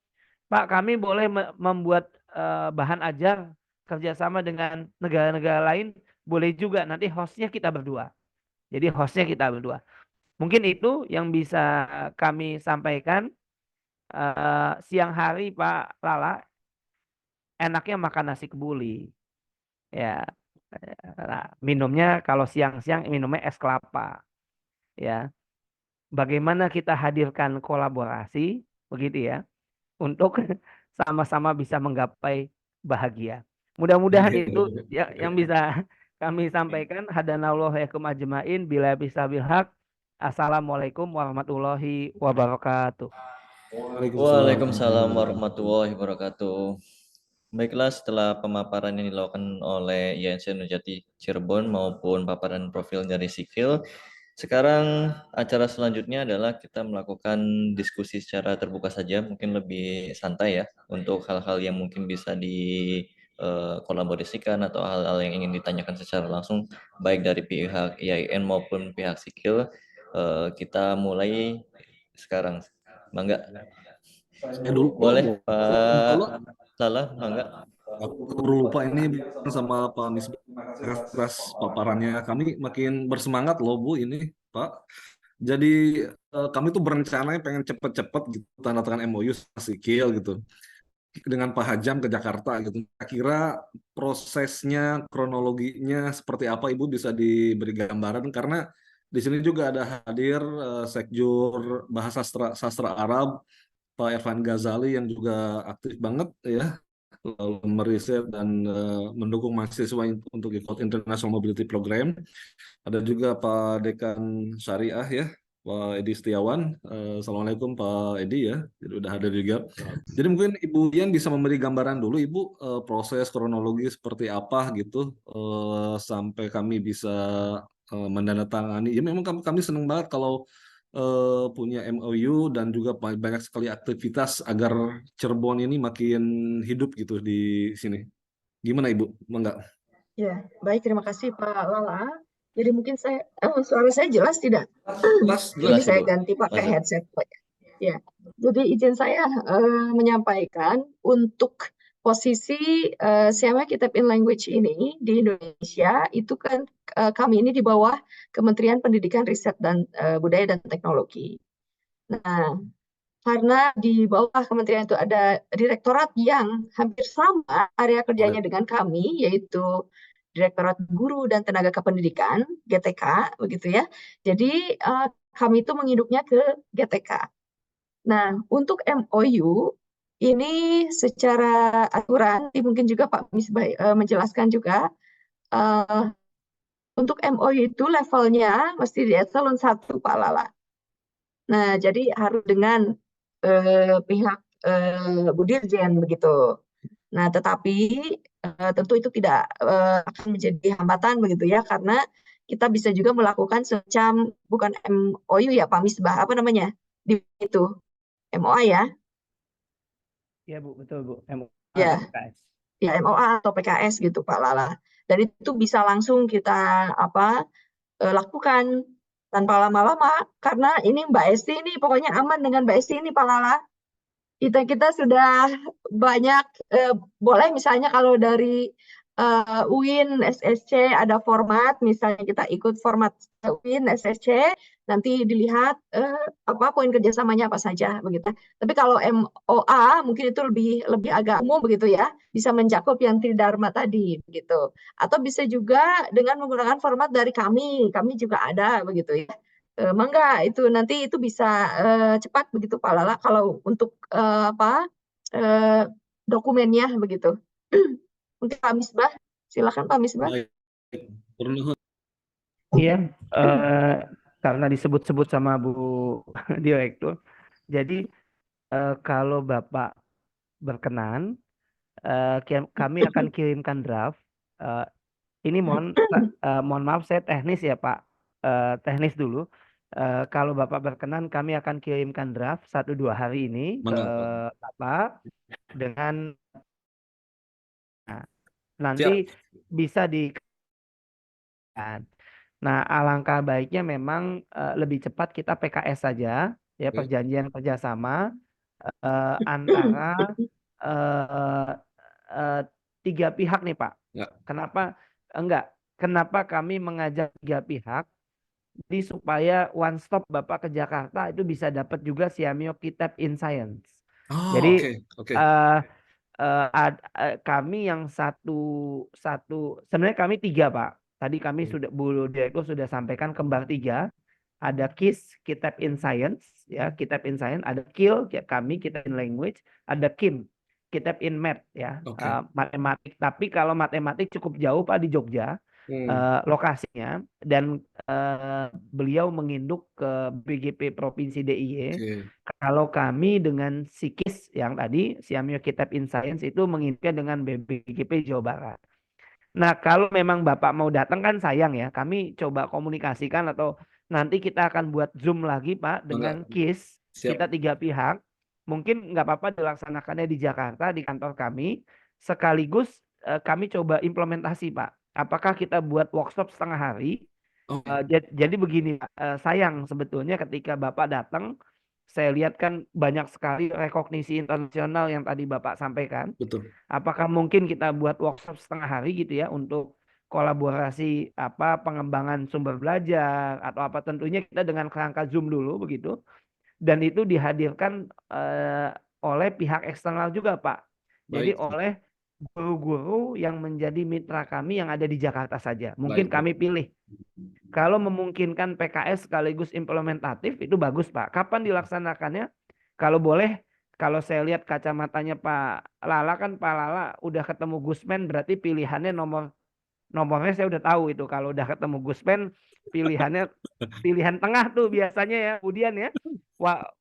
Pak, kami boleh membuat bahan ajar kerjasama dengan negara-negara lain, boleh juga. Nanti hostnya kita berdua. Jadi hostnya kita berdua. Mungkin itu yang bisa kami sampaikan. Siang hari Pak Lala, enaknya makan nasi kebuli. Ya, minumnya kalau siang-siang minumnya es kelapa. Ya, bagaimana kita hadirkan kolaborasi, begitu ya, untuk sama-sama bisa menggapai bahagia. Mudah-mudahan itu yang bisa kami sampaikan. Hadanallahu yakum ajmain bila bisa bilhaq. Assalamualaikum warahmatullahi wabarakatuh. Waalaikumsalam warahmatullahi wabarakatuh. Baiklah, setelah pemaparan yang dilakukan oleh IAIN Nurjati Cirebon maupun paparan profil dari Sikil, sekarang acara selanjutnya adalah kita melakukan diskusi secara terbuka saja, mungkin lebih santai ya, untuk hal-hal yang mungkin bisa dikolaborasikan atau hal-hal yang ingin ditanyakan secara langsung, baik dari pihak IAIN maupun pihak Sikil. Kita mulai sekarang. Mangga. Saya dulu Boleh kalau Pak Lala, mangga. aku lupa ini sama Pak Misbah atas paparannya. Kami makin bersemangat loh Bu ini Pak. Jadi kami tuh berencana pengen cepet-cepet gitu tanda tangan MOU sama Sikil gitu dengan Pak Hajam ke Jakarta gitu. Kira prosesnya, kronologinya seperti apa Ibu bisa diberi gambaran karena di sini juga ada hadir Sekjur Bahasa Sastra Arab Pak Irfan Ghazali yang juga aktif banget ya lalu meriset dan mendukung mahasiswa untuk ikut International Mobility Program. Ada juga Pak Dekan Syariah ya, Pak Edi Setiawan. Assalamualaikum Pak Edi ya, jadi udah hadir juga. Jadi mungkin Ibu Dian bisa memberi gambaran dulu Ibu proses kronologi seperti apa gitu sampai kami bisa menandatangani. Ya memang kami senang banget kalau punya MOU dan juga banyak sekali aktivitas agar Cirebon ini makin hidup gitu di sini. Gimana Ibu? Enggak? Ya, baik, terima kasih Pak Lala. Jadi mungkin suara saya jelas tidak? Jelas, Ini Jelas, saya Ibu. ganti pakai Masuk. headset. Ya, jadi izin saya menyampaikan untuk posisi Siamang Kitab in Language ini di Indonesia itu kan kami ini di bawah Kementerian Pendidikan, Riset dan Budaya dan Teknologi. Nah, karena di bawah kementerian itu ada direktorat yang hampir sama area kerjanya dengan kami, yaitu Direktorat Guru dan Tenaga Kependidikan (GTK), begitu ya. Jadi kami itu menginduknya ke GTK. Nah, untuk MOU ini secara aturan, mungkin juga Pak Misbah menjelaskan juga, untuk MOU itu levelnya mesti di eselon 1 Pak Lala. Nah, jadi harus dengan pihak Bu Dirjen begitu. Nah, tetapi tentu itu tidak akan menjadi hambatan begitu ya, karena kita bisa juga melakukan semacam bukan MOU ya Pak Misbah, apa namanya di itu MOA ya? Ya Bu, betul Bu. MOA Ya, atau PKS. ya MOA atau PKS gitu Pak Lala. Dan itu bisa langsung kita lakukan tanpa lama-lama, karena ini Mbak Esti ini pokoknya aman dengan Mbak Esti ini Pak Lala. Kita sudah banyak boleh misalnya kalau dari UIN SSC ada format, misalnya kita ikut format UIN SSC, nanti dilihat poin kerjasamanya apa saja begitu. Tapi kalau MOA mungkin itu lebih agak umum begitu ya, bisa mencakup yang Tridharma tadi begitu. Atau bisa juga dengan menggunakan format dari kami juga ada begitu ya. Mangga itu nanti itu bisa cepat begitu Pak Lala kalau untuk dokumennya begitu. Mungkin Pak Misbah, silakan Pak Misbah. Baik. Perlu Iya, karena disebut-sebut sama Bu Direktur, jadi kalau Bapak berkenan, kami akan kirimkan draft. Eh, ini mohon maaf saya teknis ya Pak, teknis dulu. Kalau Bapak berkenan, kami akan kirimkan draft 1-2 hari ini ke mantap. Bapak dengan nah, nanti Siap. bisa di. Nah, alangkah baiknya memang lebih cepat kita PKS saja, ya Oke. perjanjian kerjasama antara eh, eh, 3 pihak nih Pak. Ya. Kenapa enggak? Kenapa kami mengajak 3 pihak? Jadi supaya one stop Bapak ke Jakarta itu bisa dapat juga Siamio Kitab in Science. Oh, Jadi oke. eh, kami yang satu sebenarnya kami 3 Pak. Tadi kami sudah Bu Direktur sudah sampaikan kembar 3. Ada KIS Kitab in Science ya, Kitab in Science, ada KIL ya, kami Kitab in Language, ada KIM Kitab in Math ya, Oke. matematik. Tapi kalau matematik cukup jauh Pak di Jogja lokasinya, dan beliau menginduk ke BGP Provinsi DIY. Oke. Kalau kami dengan SIKIS yang tadi Siamio Kitab in Science itu menginduknya dengan BGP Jawa Barat. Nah, kalau memang Bapak mau datang kan sayang ya, kami coba komunikasikan atau nanti kita akan buat Zoom lagi Pak dengan Enggak. KIS, Siap. kita 3 pihak. Mungkin nggak apa-apa dilaksanakannya di Jakarta, di kantor kami. Sekaligus kami coba implementasi Pak. Apakah kita buat workshop setengah hari? Oke. Jadi begini, sayang sebetulnya ketika Bapak datang, saya lihat kan banyak sekali rekognisi internasional yang tadi Bapak sampaikan. Betul. Apakah mungkin kita buat workshop setengah hari gitu ya untuk kolaborasi pengembangan sumber belajar atau apa, tentunya kita dengan kerangka Zoom dulu begitu, dan itu dihadirkan oleh pihak eksternal juga Pak. Jadi Baik. oleh guru-guru yang menjadi mitra kami yang ada di Jakarta saja. Mungkin Baik. kami pilih. Kalau memungkinkan PKS sekaligus implementatif itu bagus Pak. Kapan dilaksanakannya? Kalau boleh, kalau saya lihat kacamatanya Pak Lala, kan Pak Lala udah ketemu Gusmen, berarti pilihannya nomornya saya udah tahu itu. Kalau udah ketemu Gusmen, pilihannya pilihan tengah tuh biasanya ya. Kemudian ya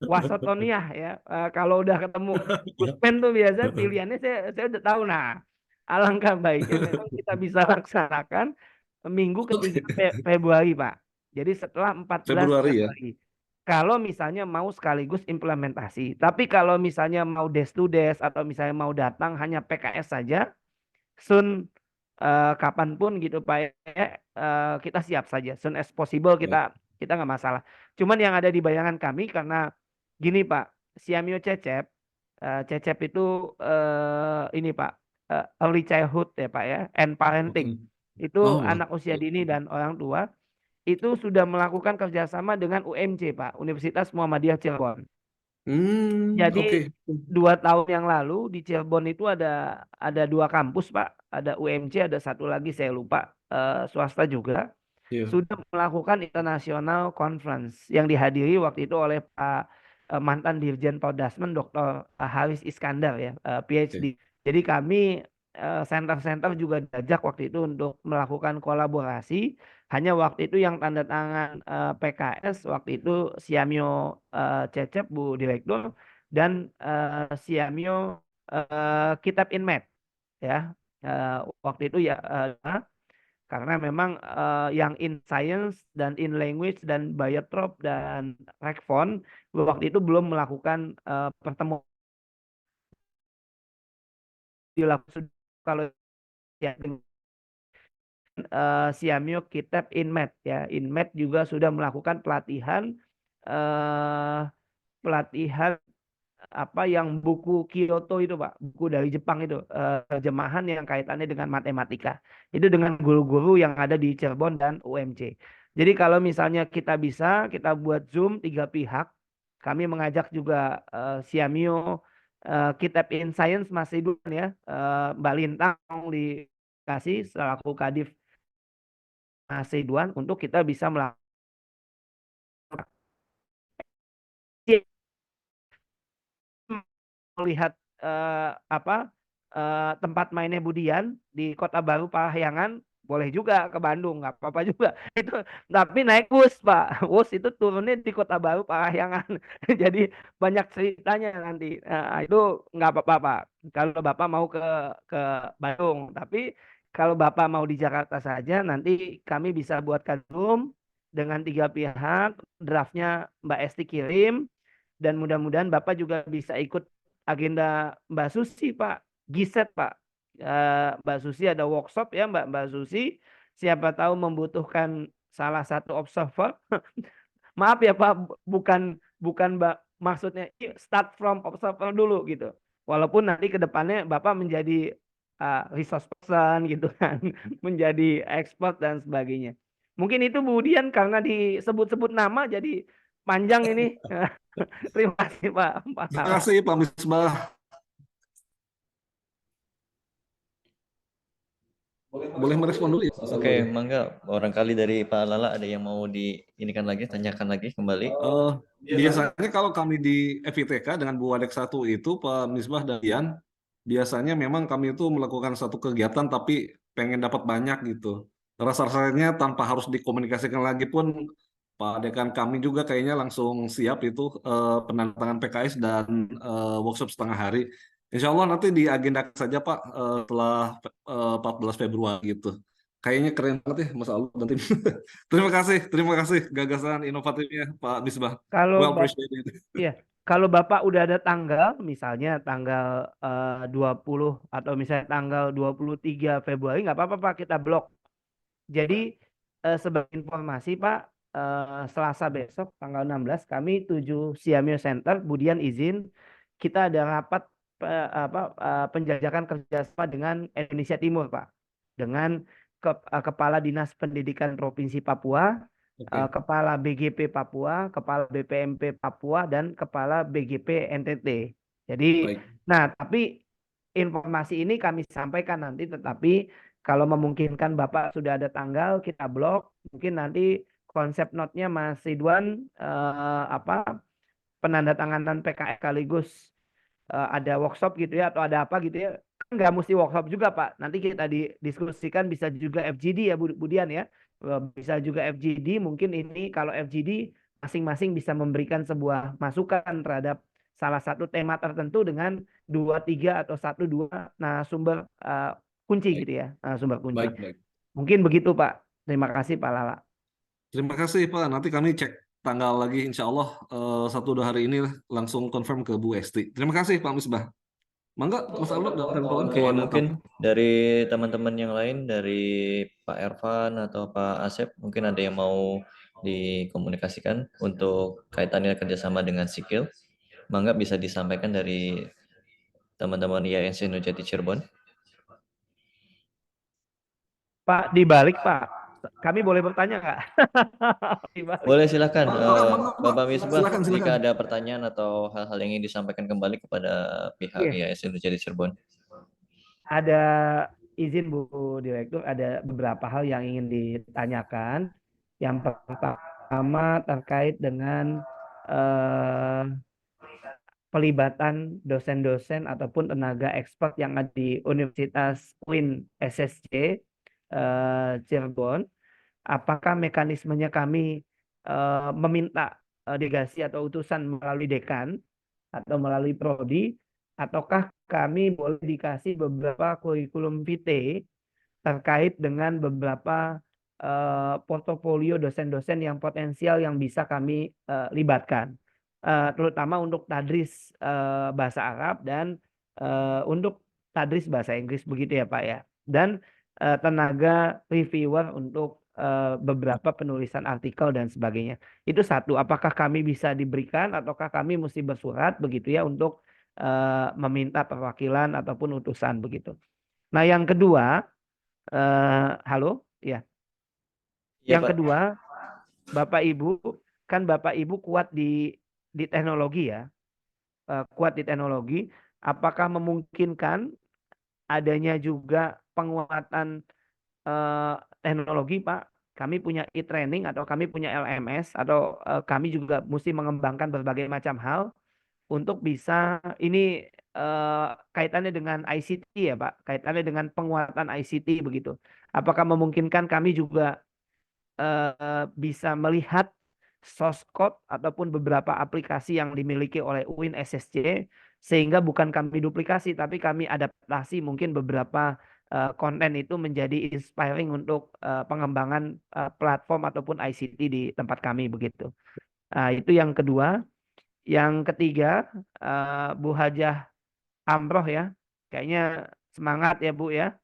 Wasotoniah ya. Kalau udah ketemu Gusmen tuh biasa pilihannya saya udah tahu. Nah, alangkah baiknya memang kita bisa laksanakan minggu ketiga Februari Pak. Jadi setelah 14 Februari ya. Februari. Kalau misalnya mau sekaligus implementasi. Tapi kalau misalnya mau desk to desk atau misalnya mau datang hanya PKS saja, soon kapanpun gitu Pak, kita siap saja. Soon as possible kita nggak masalah. Cuman yang ada di bayangan kami karena gini Pak, Siamio Cecep, Cecep itu ini Pak, early childhood ya Pak ya, and parenting. Itu Oh, anak usia dini dan orang tua itu sudah melakukan kerjasama dengan UMC Pak, Universitas Muhammadiyah Cirebon. Jadi 2 tahun yang lalu di Cirebon itu ada 2 kampus Pak, ada UMC, ada satu lagi saya lupa, swasta juga, sudah melakukan international conference yang dihadiri waktu itu oleh Pak mantan Dirjen Prodasmen Dr. Haris Iskandar ya, PhD. Jadi kami center-center juga diajak waktu itu untuk melakukan kolaborasi. Hanya waktu itu yang tanda tangan PKS waktu itu Siamio Cecep Bu Direktur dan Siamio Kitab in Math ya. Waktu itu ya karena memang yang in science dan in language dan Biotrop dan Rekfon waktu itu belum melakukan pertemuan dilakukan. Kalau ya Siamio Kitab in Math ya, in Math juga sudah melakukan pelatihan yang buku Kyoto itu Pak, buku dari Jepang itu, terjemahan yang kaitannya dengan matematika. Itu dengan guru-guru yang ada di Cirebon dan UMC. Jadi kalau misalnya kita bisa, kita buat Zoom 3 pihak. Kami mengajak juga Siamio Kitab in Science Mas Ridwan ya, Mbak Lintang dikasih selaku Kadif Mas Ridwan untuk kita bisa melakukan melihat tempat mainnya Budian di Kota Baru Parahyangan, boleh juga ke Bandung, nggak apa-apa juga. Itu tapi naik bus, Pak. Bus itu turunnya di Kota Baru Parahyangan. Jadi banyak ceritanya nanti. Nah, itu nggak apa-apa, Pak. Kalau Bapak mau ke Bandung, tapi kalau Bapak mau di Jakarta saja, nanti kami bisa buatkan Zoom dengan 3 pihak, draftnya Mbak Esti kirim, dan mudah-mudahan Bapak juga bisa ikut agenda Mbak Susi, Pak. Giset, Pak. Mbak Susi ada workshop ya, Mbak Susi. Siapa tahu membutuhkan salah satu observer. Maaf ya Pak, bukan maksudnya start from observer dulu gitu. Walaupun nanti ke depannya Bapak menjadi resource person gitu kan, menjadi expert dan sebagainya. Mungkin itu kemudian karena disebut-sebut nama jadi panjang ini. Terima kasih Pak. Terima kasih Pak Misbah. Boleh merespon dulu ya? Oke, mangga. Barangkali dari Pak Lala ada yang mau diinikan lagi, tanyakan lagi kembali. Biasanya kalau kami di FITK dengan Bu Wadek 1 itu, Pak Misbah dan Dian, biasanya memang kami itu melakukan satu kegiatan tapi pengen dapat banyak gitu. Rasa-rasanya tanpa harus dikomunikasikan lagi pun, Pak Dekan kami juga kayaknya langsung siap itu penandatangan PKS dan workshop setengah hari. Insya Allah nanti diagendakan saja Pak setelah 14 Februari gitu. Kayaknya keren banget ya Mas Aldo dan tim. Terima kasih gagasan inovatifnya Pak Misbah. Kalau Well appreciated. Iya, kalau Bapak udah ada tanggal, misalnya tanggal 20 atau misalnya tanggal 23 Februari, nggak apa-apa Pak, kita blok. Jadi sebagai informasi Pak, Selasa besok tanggal 16 kami 7 Siamio Center, Budian izin, kita ada rapat penjajakan kerjasama dengan Indonesia Timur Pak, dengan Kepala Dinas Pendidikan Provinsi Papua, Kepala BGP Papua, Kepala BPMP Papua, dan Kepala BGP NTT. Jadi, Baik. nah tapi informasi ini kami sampaikan nanti, tetapi kalau memungkinkan Bapak sudah ada tanggal, kita blok. Mungkin nanti konsep note-nya Mas Ridwan penandatanganan PKS sekaligus ada workshop gitu ya, atau ada apa gitu ya. Nggak mesti workshop juga Pak. Nanti kita diskusikan, bisa juga FGD ya Budian ya. Bisa juga FGD, mungkin ini kalau FGD masing-masing bisa memberikan sebuah masukan terhadap salah satu tema tertentu dengan 2, 3 atau 1, 2 sumber kunci Baik. gitu ya. Sumber kunci. Baik. Mungkin begitu Pak. Terima kasih Pak Lala. Terima kasih Pak. Nanti kami cek tanggal lagi insya Allah 1-2 hari ini langsung confirm ke Bu Esti. Terima kasih Pak Misbah. Mangga Mas Aldo dan kawan-kawan. Oke, mungkin dari teman-teman yang lain, dari Pak Ervan atau Pak Asep, mungkin ada yang mau dikomunikasikan untuk kaitannya kerjasama dengan Sikil. Mangga bisa disampaikan dari teman-teman IAIN Senojati Cirebon. Pak, dibalik Pak. Kami boleh bertanya nggak? Boleh silakan Bapak Misbah, Silakan. jika ada pertanyaan atau hal-hal yang ingin disampaikan kembali kepada pihak IAIN Senojati Cirebon. Ada izin Bu Direktur, ada beberapa hal yang ingin ditanyakan. Yang pertama terkait dengan pelibatan dosen-dosen ataupun tenaga expert yang ada di Universitas UIN SSC Cirebon. Apakah mekanismenya kami meminta delegasi atau utusan melalui dekan atau melalui prodi, ataukah kami boleh dikasih beberapa kurikulum vitae terkait dengan beberapa portofolio dosen-dosen yang potensial yang bisa kami libatkan, terutama untuk tadris bahasa Arab dan untuk tadris bahasa Inggris begitu ya Pak ya, dan tenaga reviewer untuk beberapa penulisan artikel dan sebagainya. Itu satu, apakah kami bisa diberikan ataukah kami mesti bersurat begitu ya untuk meminta perwakilan ataupun utusan begitu. Nah yang kedua, halo ya. Yang kedua, Bapak Ibu, kan Bapak Ibu kuat di teknologi ya, kuat di teknologi. Apakah memungkinkan adanya juga penguatan teknologi Pak? Kami punya e-training atau kami punya LMS atau kami juga mesti mengembangkan berbagai macam hal untuk bisa, ini kaitannya dengan ICT ya Pak, kaitannya dengan penguatan ICT begitu. Apakah memungkinkan kami juga bisa melihat source code ataupun beberapa aplikasi yang dimiliki oleh UIN SSC, sehingga bukan kami duplikasi tapi kami adaptasi mungkin beberapa konten itu menjadi inspiring untuk pengembangan platform ataupun ICT di tempat kami begitu. Nah, itu yang kedua. Yang ketiga, Bu Hajah Amroh ya, kayaknya semangat ya Bu ya.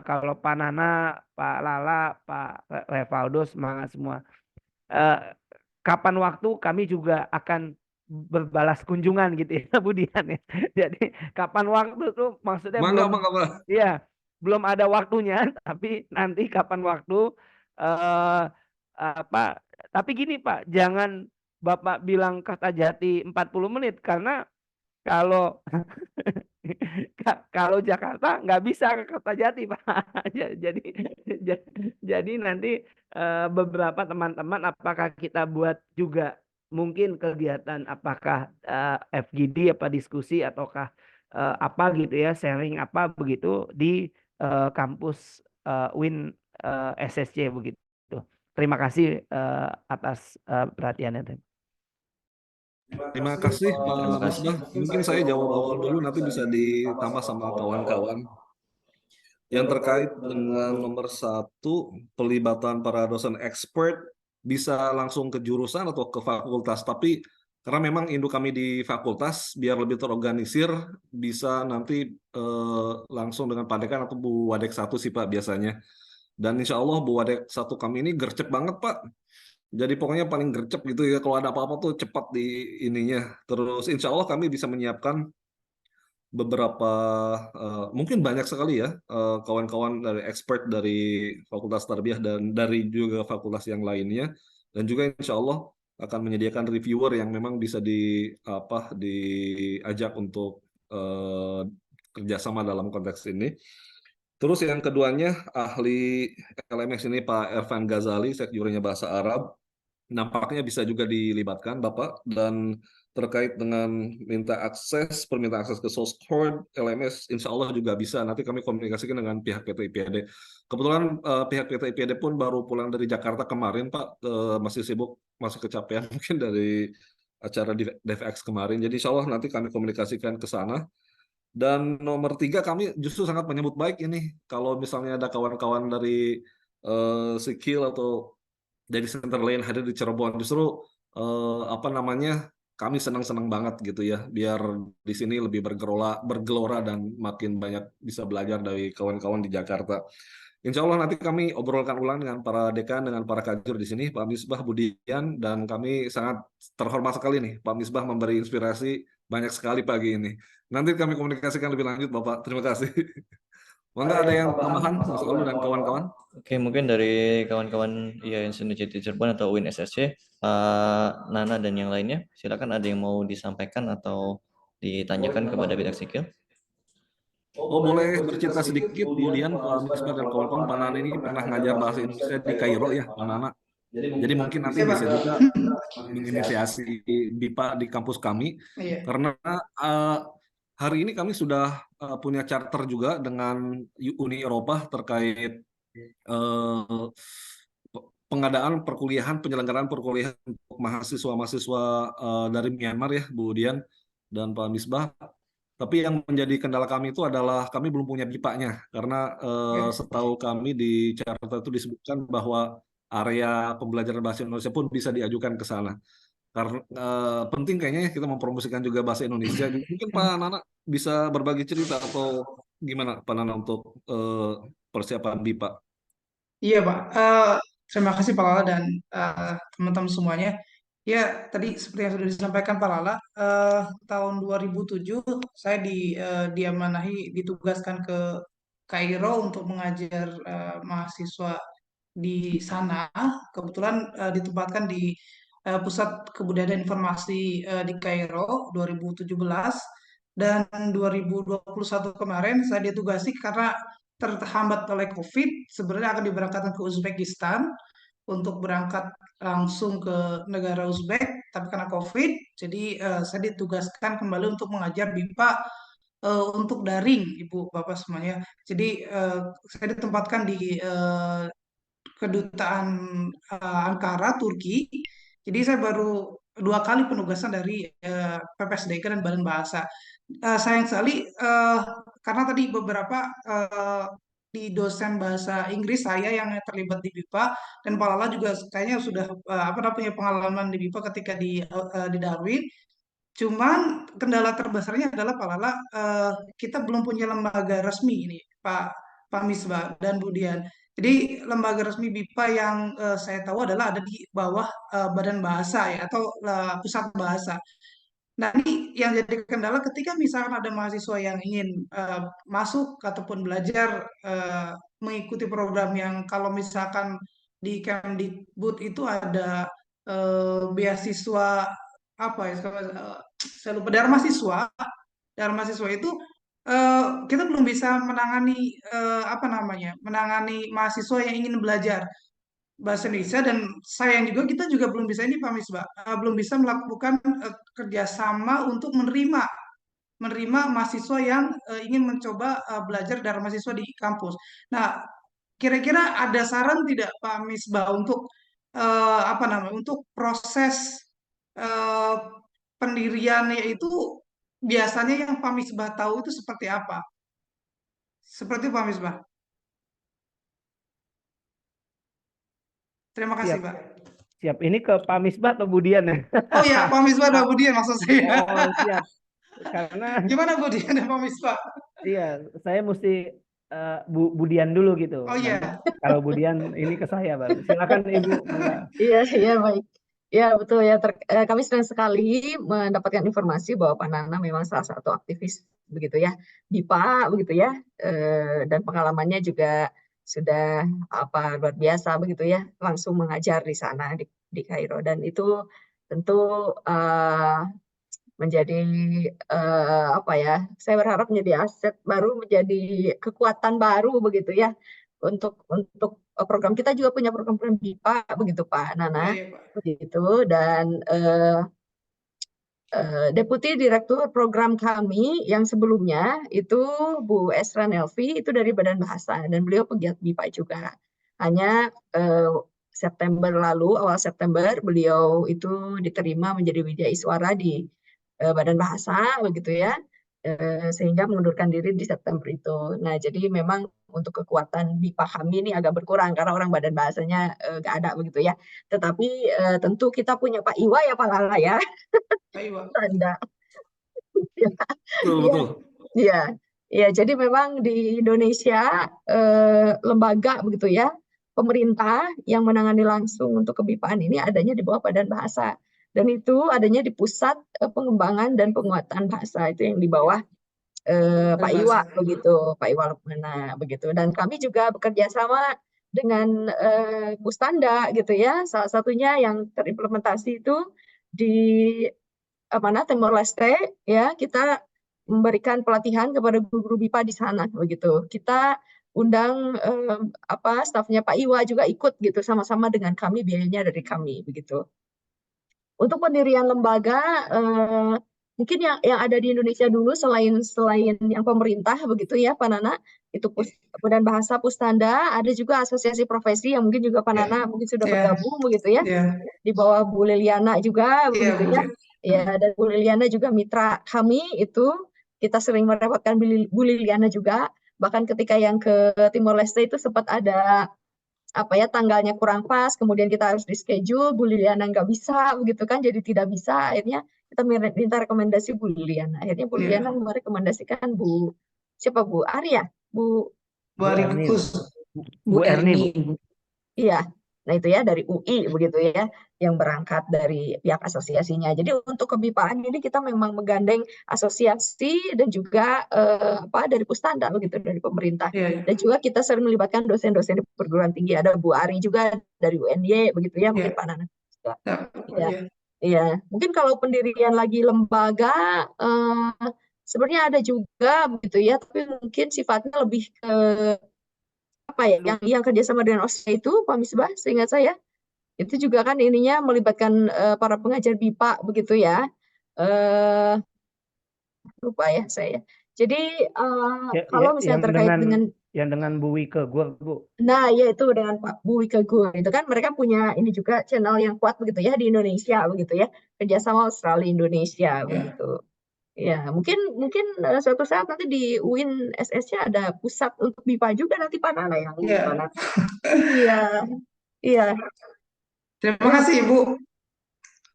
Kalau Pak Nana, Pak Lala, Pak Revaldo semangat semua. Kapan waktu kami juga akan berbalas kunjungan gitu ya Bu Dian ya. Jadi kapan waktu tuh maksudnya Mangga, belum, mangga, Pak. iya, belum ada waktunya, tapi nanti kapan waktu eh apa? Tapi gini Pak, jangan Bapak bilang Kertajati 40 menit karena kalau kalau Jakarta nggak bisa ke Kertajati Pak. Jadi jadi nanti beberapa teman-teman apakah kita buat juga mungkin kegiatan apakah FGD apa diskusi ataukah apa gitu ya, sharing apa begitu di kampus UIN SSC begitu. Terima kasih atas perhatiannya. Terima kasih Pak Terima kasih. Misbah. Mungkin saya jawab awal dulu, nanti bisa ditambah sama kawan-kawan. Yang terkait dengan nomor 1, pelibatan para dosen expert bisa langsung ke jurusan atau ke fakultas. Tapi karena memang induk kami di fakultas, biar lebih terorganisir, bisa nanti langsung dengan Pak Dekan atau Bu Wadek 1 sih Pak biasanya. Dan insya Allah Bu Wadek 1 kami ini gercep banget Pak. Jadi pokoknya paling gercep gitu ya, kalau ada apa-apa tuh cepat di ininya. Terus insya Allah kami bisa menyiapkan beberapa, mungkin banyak sekali ya kawan-kawan dari expert dari Fakultas Tarbiyah dan dari juga fakultas yang lainnya, dan juga insya Allah akan menyediakan reviewer yang memang bisa diajak untuk kerjasama dalam konteks ini. Terus yang keduanya, ahli LMS ini Pak Ervan Ghazali, sekjurinya bahasa Arab, nampaknya bisa juga dilibatkan Bapak. Dan terkait dengan permintaan akses ke source code LMS, insya Allah juga bisa. Nanti kami komunikasikan dengan pihak PT IPAD. Kebetulan pihak PT IPAD pun baru pulang dari Jakarta kemarin Pak, masih sibuk, masih kecapean mungkin dari acara DevX kemarin. Jadi insya Allah nanti kami komunikasikan ke sana. Dan nomor 3, kami justru sangat menyambut baik ini kalau misalnya ada kawan-kawan dari Sikil atau dari center lain hadir di Cirebon. Justru kami senang-senang banget gitu ya, biar di sini lebih bergelora dan makin banyak bisa belajar dari kawan-kawan di Jakarta. Insya Allah nanti kami obrolkan ulang dengan para dekan, dengan para kajur di sini, Pak Misbah, Budian, dan kami sangat terhormat sekali nih, Pak Misbah memberi inspirasi banyak sekali pagi ini. Nanti kami komunikasikan lebih lanjut, Bapak. Terima kasih. Mangga ada yang tambahan, Mas Alu dan kawan-kawan? Oke, mungkin dari kawan-kawan IAIN University Cirebon atau UIN SSC, Pak Nana dan yang lainnya, silakan ada yang mau disampaikan atau ditanyakan kepada pihak Sikil. Oh, boleh bercerita sedikit, kemudian Pak Misbah dan kawan-kawan, Pak Nana ini pernah ngajar bahasa Indonesia di Kairo ya, Pak Nana. Jadi mungkin nanti bisa juga menginisiasi BIPA di kampus kami, karena hari ini kami sudah punya charter juga dengan Uni Eropa terkait penyelenggaraan perkuliahan untuk mahasiswa-mahasiswa dari Myanmar ya, Bu Dian dan Pak Misbah. Tapi yang menjadi kendala kami itu adalah kami belum punya BIPA-nya, karena setahu kami di charter itu disebutkan bahwa area pembelajaran bahasa Indonesia pun bisa diajukan ke sana. Karena penting kayaknya kita mempromosikan juga bahasa Indonesia. Mungkin Pak Nana bisa berbagi cerita atau gimana Pak Nana untuk persiapan BIPA? Iya, Pak. Terima kasih Pak Lala dan teman-teman semuanya. Ya, tadi seperti yang sudah disampaikan Pak Lala, tahun 2007 saya ditugaskan ke Kairo untuk mengajar mahasiswa di sana. Kebetulan ditempatkan di Pusat Kebudayaan Informasi di Kairo 2017, dan 2021 kemarin saya ditugasi karena terhambat oleh COVID, sebenarnya akan diberangkatkan ke Uzbekistan, untuk berangkat langsung ke negara Uzbek, tapi karena COVID, jadi saya ditugaskan kembali untuk mengajar BIPA untuk daring, Ibu Bapak semuanya. Jadi saya ditempatkan di kedutaan Ankara, Turki. Jadi saya baru 2 kali penugasan dari PPSDK dan Badan Bahasa. Sayang sekali karena tadi beberapa di dosen bahasa Inggris saya yang terlibat di BIPA dan Pak Lala juga kayaknya sudah apa namanya punya pengalaman di BIPA ketika di Darwin. Cuman kendala terbesarnya adalah Pak Lala, kita belum punya lembaga resmi ini, Pak Misbah dan Budian. Jadi lembaga resmi BIPA yang saya tahu adalah ada di bawah Badan Bahasa ya atau Pusat Bahasa. Nah, ini yang jadi kendala ketika misalkan ada mahasiswa yang ingin masuk ataupun belajar mengikuti program yang kalau misalkan di Kemdikbud itu ada beasiswa apa ya, saya lupa, Dharma Siswa itu kita belum bisa menangani apa namanya, menangani mahasiswa yang ingin belajar bahasa Indonesia dan sayang juga kita juga belum bisa ini Pak Misbah, belum bisa melakukan kerjasama untuk menerima mahasiswa yang ingin mencoba belajar dari mahasiswa di kampus. Nah, kira-kira ada saran tidak Pak Misbah untuk apa namanya, untuk proses eh, pendiriannya itu biasanya yang Pak Misbah tahu itu seperti apa? Seperti Pak Misbah. Terima kasih, Siap, Pak. siap. Ini ke Pak Misbah atau Budian ya? Oh ya, Pak Misbah dan Budian maksud saya. Oh, siap. Karena Gimana Budian dan Pak Misbah? iya, saya mesti Budian dulu gitu. Oh Nanti iya. kalau Budian ini ke saya baru. Silakan Ibu. Mangga. Iya, iya baik. Ya betul ya. Kami senang sekali mendapatkan informasi bahwa Pak Nana memang salah satu aktivis begitu ya, BIPA begitu ya, dan pengalamannya juga sudah apa luar biasa begitu ya, langsung mengajar di sana di Kairo dan itu tentu menjadi apa ya? Saya berharap menjadi aset baru, menjadi kekuatan baru begitu ya untuk program kita juga punya program BIPA begitu Pak Iya, Nana iya, Pak. begitu dan Deputi Direktur Program kami yang sebelumnya itu Bu Esra Nelvi itu dari Badan Bahasa dan beliau pegiat BIPA juga. Hanya September lalu, awal September beliau itu diterima menjadi Wijaiswara di Badan Bahasa begitu ya, sehingga mengundurkan diri di September itu. Nah, jadi memang untuk kekuatan BIPA kami ini agak berkurang karena orang Badan Bahasanya nggak ada begitu ya. Tetapi tentu kita punya Pak Iwa ya Pak Lala ya. Ayo, Pak. Tanda. Betul, Iya, betul. iya, iya. Jadi memang di Indonesia lembaga begitu ya, pemerintah yang menangani langsung untuk kebipaan ini adanya di bawah Badan Bahasa dan itu adanya di Pusat Pengembangan dan Penguatan Bahasa itu yang di bawah Pak Badan Iwa Bahasa. begitu, Pak Iwa Lukmana begitu. Dan kami juga bekerja sama dengan Pustanda gitu ya. Salah satunya yang terimplementasi itu di mana Timor Leste ya kita memberikan pelatihan kepada guru-guru BIPA di sana begitu. Kita undang apa stafnya Pak Iwa juga ikut gitu sama-sama dengan kami, biayanya dari kami begitu. Untuk pendirian lembaga mungkin yang ada di Indonesia dulu selain yang pemerintah begitu ya Pak Nana itu Badan Bahasa Pustanda, ada juga asosiasi profesi yang mungkin juga Pak Nana mungkin sudah Iya, bergabung begitu ya iya, di bawah Bu Liliana juga iya, begitu Bu. ya. Ya, dan Bu Liliana juga mitra kami itu kita sering merepotkan Bu Liliana juga. Bahkan ketika yang ke Timor Leste itu sempat ada apa ya tanggalnya kurang pas, kemudian kita harus di schedule, Bu Liliana nggak bisa begitu kan, jadi tidak bisa. Akhirnya kita minta rekomendasi Bu Liliana. Akhirnya Bu Liliana Iya. merekomendasikan siapa Bu Arya, Bu Bu Bu Ari Erni. Kus. Bu Erni, Bu. Iya. Nah itu ya dari UI begitu ya yang berangkat dari pihak asosiasinya. Jadi untuk kebipaan ini kita memang menggandeng asosiasi dan juga apa dari Pustanda begitu dari pemerintah. Iya, iya. Dan juga kita sering melibatkan dosen-dosen di perguruan tinggi. Ada Bu Ari juga dari UNY begitu ya, mungkin Iya. Pak Nana juga. Ya, Iya. iya. Iya, mungkin kalau pendirian lagi lembaga sebenarnya ada juga begitu ya, tapi mungkin sifatnya lebih ke apa ya yang kerjasama dengan OSCE itu Pak Misbah seingat saya Itu juga kan ininya melibatkan para pengajar BIPA begitu ya. Eh lupa ya saya. Jadi kalau misalnya terkait dengan yang dengan Bu Wike Gur, Bu. nah ya itu dengan Pak Bu Wike Gur itu kan mereka punya ini juga channel yang kuat begitu ya di Indonesia begitu ya, kerjasama Australia Indonesia begitu. Ya, mungkin mungkin suatu saat nanti di UIN SS-nya ada pusat untuk BIPA juga nanti Pak Nana yang di Iya. sana. Iya, iya, Terima kasih Ibu.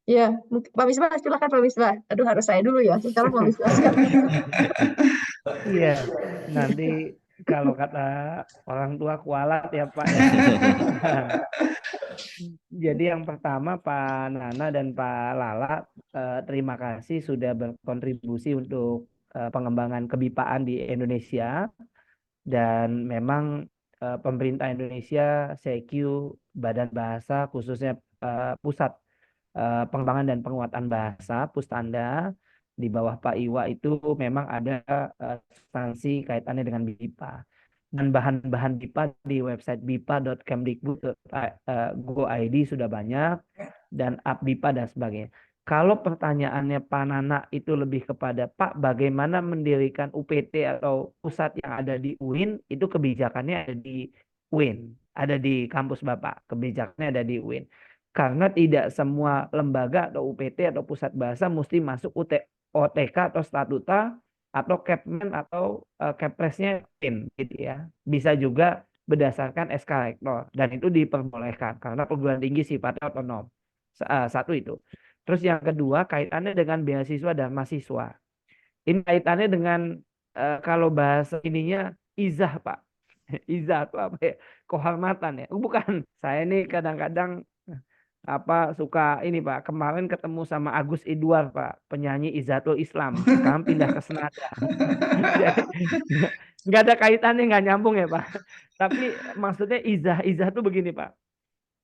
iya. Pak Misbah, silakan Pak Misbah. Aduh, harus saya dulu ya. Sekarang Pak Misbah sekarang. Iya, nanti kalau kata orang tua kualat ya Pak ya. Jadi yang pertama Pak Nana dan Pak Lala, terima kasih sudah berkontribusi untuk pengembangan kebipaan di Indonesia. Dan memang pemerintah Indonesia, CQ, Badan Bahasa, khususnya Pusat Pengembangan dan Penguatan Bahasa, Pustanda, di bawah Pak Iwa itu memang ada substansi kaitannya dengan BIPA. Dan bahan-bahan BIPA di website bipa.kemdikbud.go.id sudah banyak, dan app BIPA dan sebagainya. Kalau pertanyaannya Pak Nana itu lebih kepada Pak bagaimana mendirikan UPT atau pusat yang ada di UIN, itu kebijakannya ada di UIN, ada di kampus Bapak, kebijakannya ada di UIN. Karena tidak semua lembaga atau UPT atau pusat bahasa mesti masuk OTK atau statuta atau Kepmen atau Kepresnya UIN gitu ya. Bisa juga berdasarkan SK Rektor dan itu diperbolehkan karena perguruan tinggi sifatnya otonom. Satu itu. Terus yang kedua kaitannya dengan beasiswa dan mahasiswa. Ini kaitannya dengan kalau bahasa ininya izah Pak. Izah itu apa ya? Kehormatan ya. Bukan. Saya ini kadang-kadang suka ini Pak. Kemarin ketemu sama Agus Idwar Pak, penyanyi Izatul Islam. Sekarang pindah ke Senada. Jadi nggak ada kaitannya, nggak nyambung ya Pak. Tapi maksudnya izah itu begini Pak.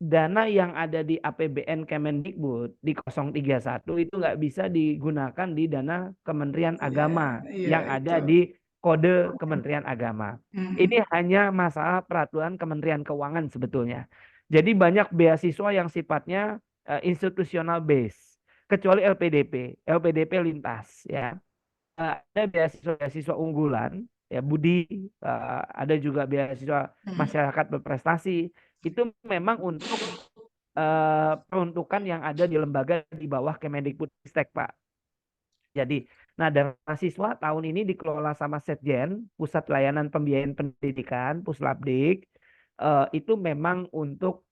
Dana yang ada di APBN Kemendikbud di 031 itu nggak bisa digunakan di dana Kementerian Agama yang ada di kode Kementerian Agama. Ini hanya masalah peraturan Kementerian Keuangan sebetulnya. Jadi banyak beasiswa yang sifatnya institutional base, kecuali LPDP lintas ya. Ada beasiswa unggulan ya Budi, ada juga beasiswa masyarakat berprestasi. Itu memang untuk peruntukan yang ada di lembaga di bawah Kemendikbudristek Pak. Jadi, nah dan mahasiswa tahun ini dikelola sama Setjen, Pusat Layanan Pembiayaan Pendidikan, Puslapdik. Itu memang untuk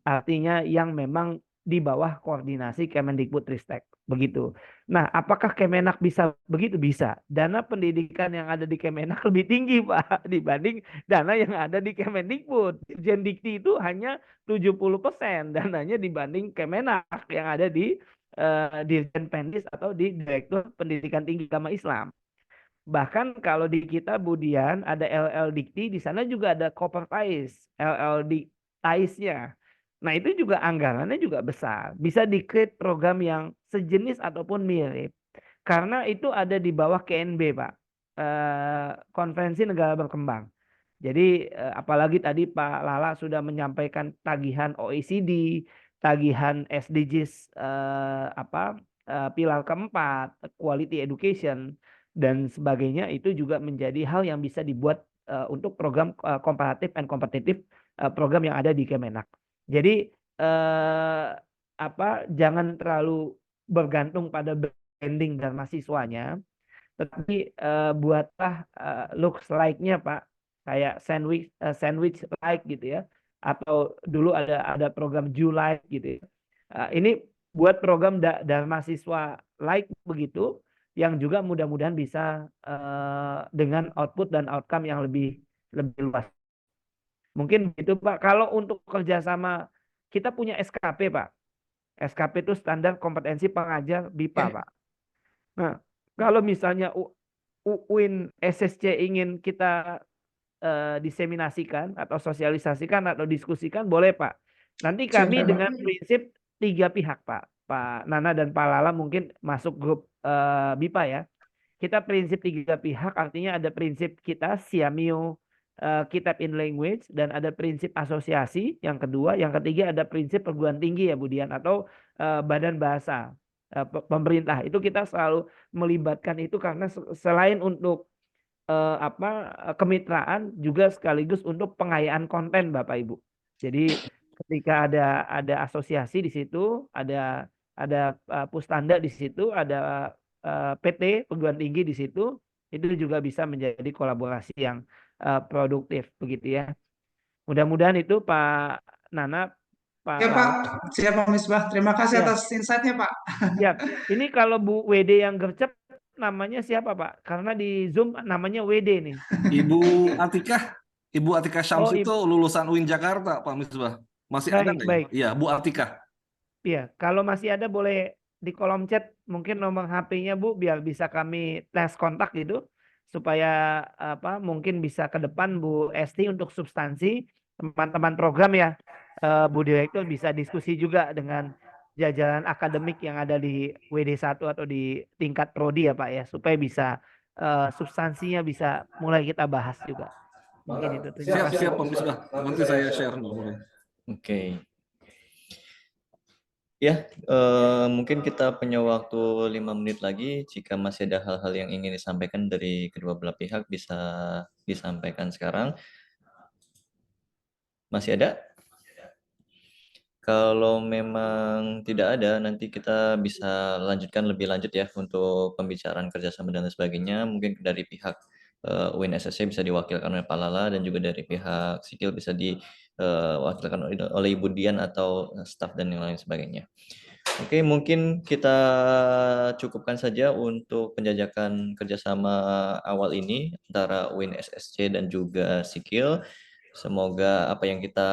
artinya yang memang di bawah koordinasi Kemendikbudristek. Begitu. Nah, apakah Kemenak bisa begitu? Bisa. Dana pendidikan yang ada di Kemenak lebih tinggi, Pak, dibanding dana yang ada di Kemendikbud. Dirjen Dikti itu hanya 70% dananya dibanding Kemenak yang ada di Dirjen Pendis atau di Direktur Pendidikan Tinggi Agama Islam. Bahkan kalau di kita Budian ada LL Dikti, di sana juga ada Kopertais, LL Diktais-nya. Nah itu juga anggarannya juga besar. Bisa di-create program yang sejenis ataupun mirip. Karena itu ada di bawah KNB Pak. Konferensi Negara Berkembang. Jadi apalagi tadi Pak Lala sudah menyampaikan tagihan OECD, tagihan SDGs pilar keempat, quality education dan sebagainya, itu juga menjadi hal yang bisa dibuat untuk program komparatif and kompetitif program yang ada di Kemenak. Jadi jangan terlalu bergantung pada branding dan mahasiswanya, tetapi buatlah looks like-nya Pak, kayak sandwich like gitu ya, atau dulu ada program July gitu ya. Ini buat program dan mahasiswa like begitu, yang juga mudah-mudahan bisa dengan output dan outcome yang lebih luas. Mungkin gitu Pak. Kalau untuk kerjasama, kita punya SKP Pak. SKP itu standar kompetensi pengajar BIPA Pak. Nah, kalau misalnya UIN SSC ingin kita diseminasikan atau sosialisasikan atau diskusikan, boleh Pak. Nanti kami dengan prinsip 3 pihak Pak. Pak Nana dan Pak Lala mungkin masuk grup BIPA ya. Kita prinsip 3 pihak, artinya ada prinsip kita Siamio, kitab in language, dan ada prinsip asosiasi yang kedua, yang ketiga ada prinsip perguruan tinggi ya Budian, atau badan bahasa pemerintah. Itu kita selalu melibatkan itu karena selain untuk kemitraan juga sekaligus untuk pengayaan konten Bapak Ibu. Jadi ketika ada asosiasi di situ, ada Pustanda di situ, ada PT perguruan tinggi di situ, itu juga bisa menjadi kolaborasi yang produktif begitu ya. Mudah-mudahan itu Pak Nana, Pak Ya Pak, Lala. siap Pak Misbah. Terima kasih Ya. atas insight-nya Pak. Siap. Ini kalau Bu WD yang gercep namanya siapa Pak? Karena di Zoom namanya WD nih. Ibu Atika Syams Oh, itu lulusan UIN Jakarta, Pak Misbah. Masih ada baik, nggak ya? baik. Iya, Bu Atika. Iya, kalau masih ada boleh di kolom chat mungkin nomor HP-nya Bu, biar bisa kami tes kontak gitu, supaya mungkin bisa ke depan Bu Esti untuk substansi teman-teman program ya, Bu Direktur bisa diskusi juga dengan jajaran akademik yang ada di WD1 atau di tingkat prodi ya Pak ya, supaya bisa substansinya bisa mulai kita bahas juga. Mungkin itu. Terima kasih. Siap Pak Misbah. Nanti saya share nomornya. Oke. Ya, mungkin kita punya waktu 5 menit lagi. Jika masih ada hal-hal yang ingin disampaikan dari kedua belah pihak, bisa disampaikan sekarang. Masih ada? Kalau memang tidak ada, nanti kita bisa lanjutkan lebih lanjut ya untuk pembicaraan kerjasama dan sebagainya. Mungkin dari pihak UIN SSC bisa diwakilkan oleh Pak Lala, dan juga dari pihak Sikil bisa diwakilkan oleh Ibu Dian atau staf dan yang lain sebagainya. Oke, mungkin kita cukupkan saja untuk penjajakan kerjasama awal ini antara UIN SSC dan juga Sikil. Semoga apa yang kita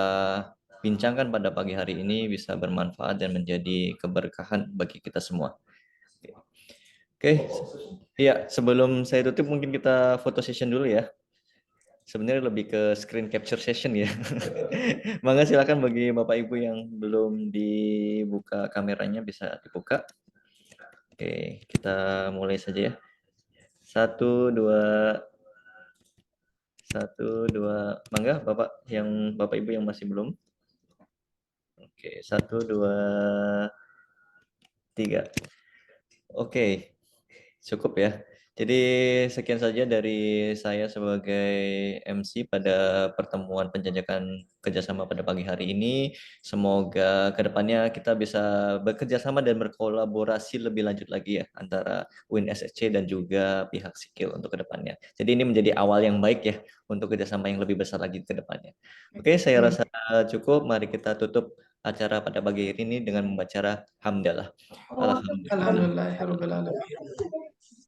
bincangkan pada pagi hari ini bisa bermanfaat dan menjadi keberkahan bagi kita semua. Oke. Ya, sebelum saya tutup mungkin kita foto session dulu ya. Sebenarnya lebih ke screen capture session ya. Mangga silakan bagi Bapak Ibu yang belum dibuka kameranya bisa dibuka. Oke, kita mulai saja ya. 1, 2, mangga Bapak Ibu yang masih belum. Oke, 1, 2, 3. Oke, cukup ya. Jadi sekian saja dari saya sebagai MC pada pertemuan penjajakan kerjasama pada pagi hari ini. Semoga kedepannya kita bisa bekerja sama dan berkolaborasi lebih lanjut lagi ya antara UIN SSC dan juga pihak Sikil untuk kedepannya. Jadi ini menjadi awal yang baik ya untuk kerjasama yang lebih besar lagi ke depannya. Oke, saya rasa cukup. Mari kita tutup acara pada pagi hari ini dengan membaca hamdalah. Alhamdulillah.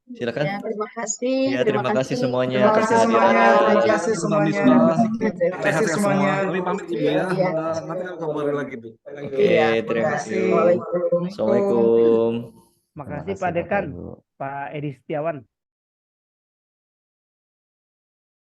Silakan. Ya, terima kasih. Ya, terima kasih semuanya. Terima kasih semuanya. Terima kasih semuanya. Sehat ya semua. Kami pamit Ibu ya. Iya. Nanti akan kabari lagi Bu. Oke, terima kasih. Assalamualaikum. Assalamualaikum. Makasih Pak Dekan, Pak Edi Setiawan.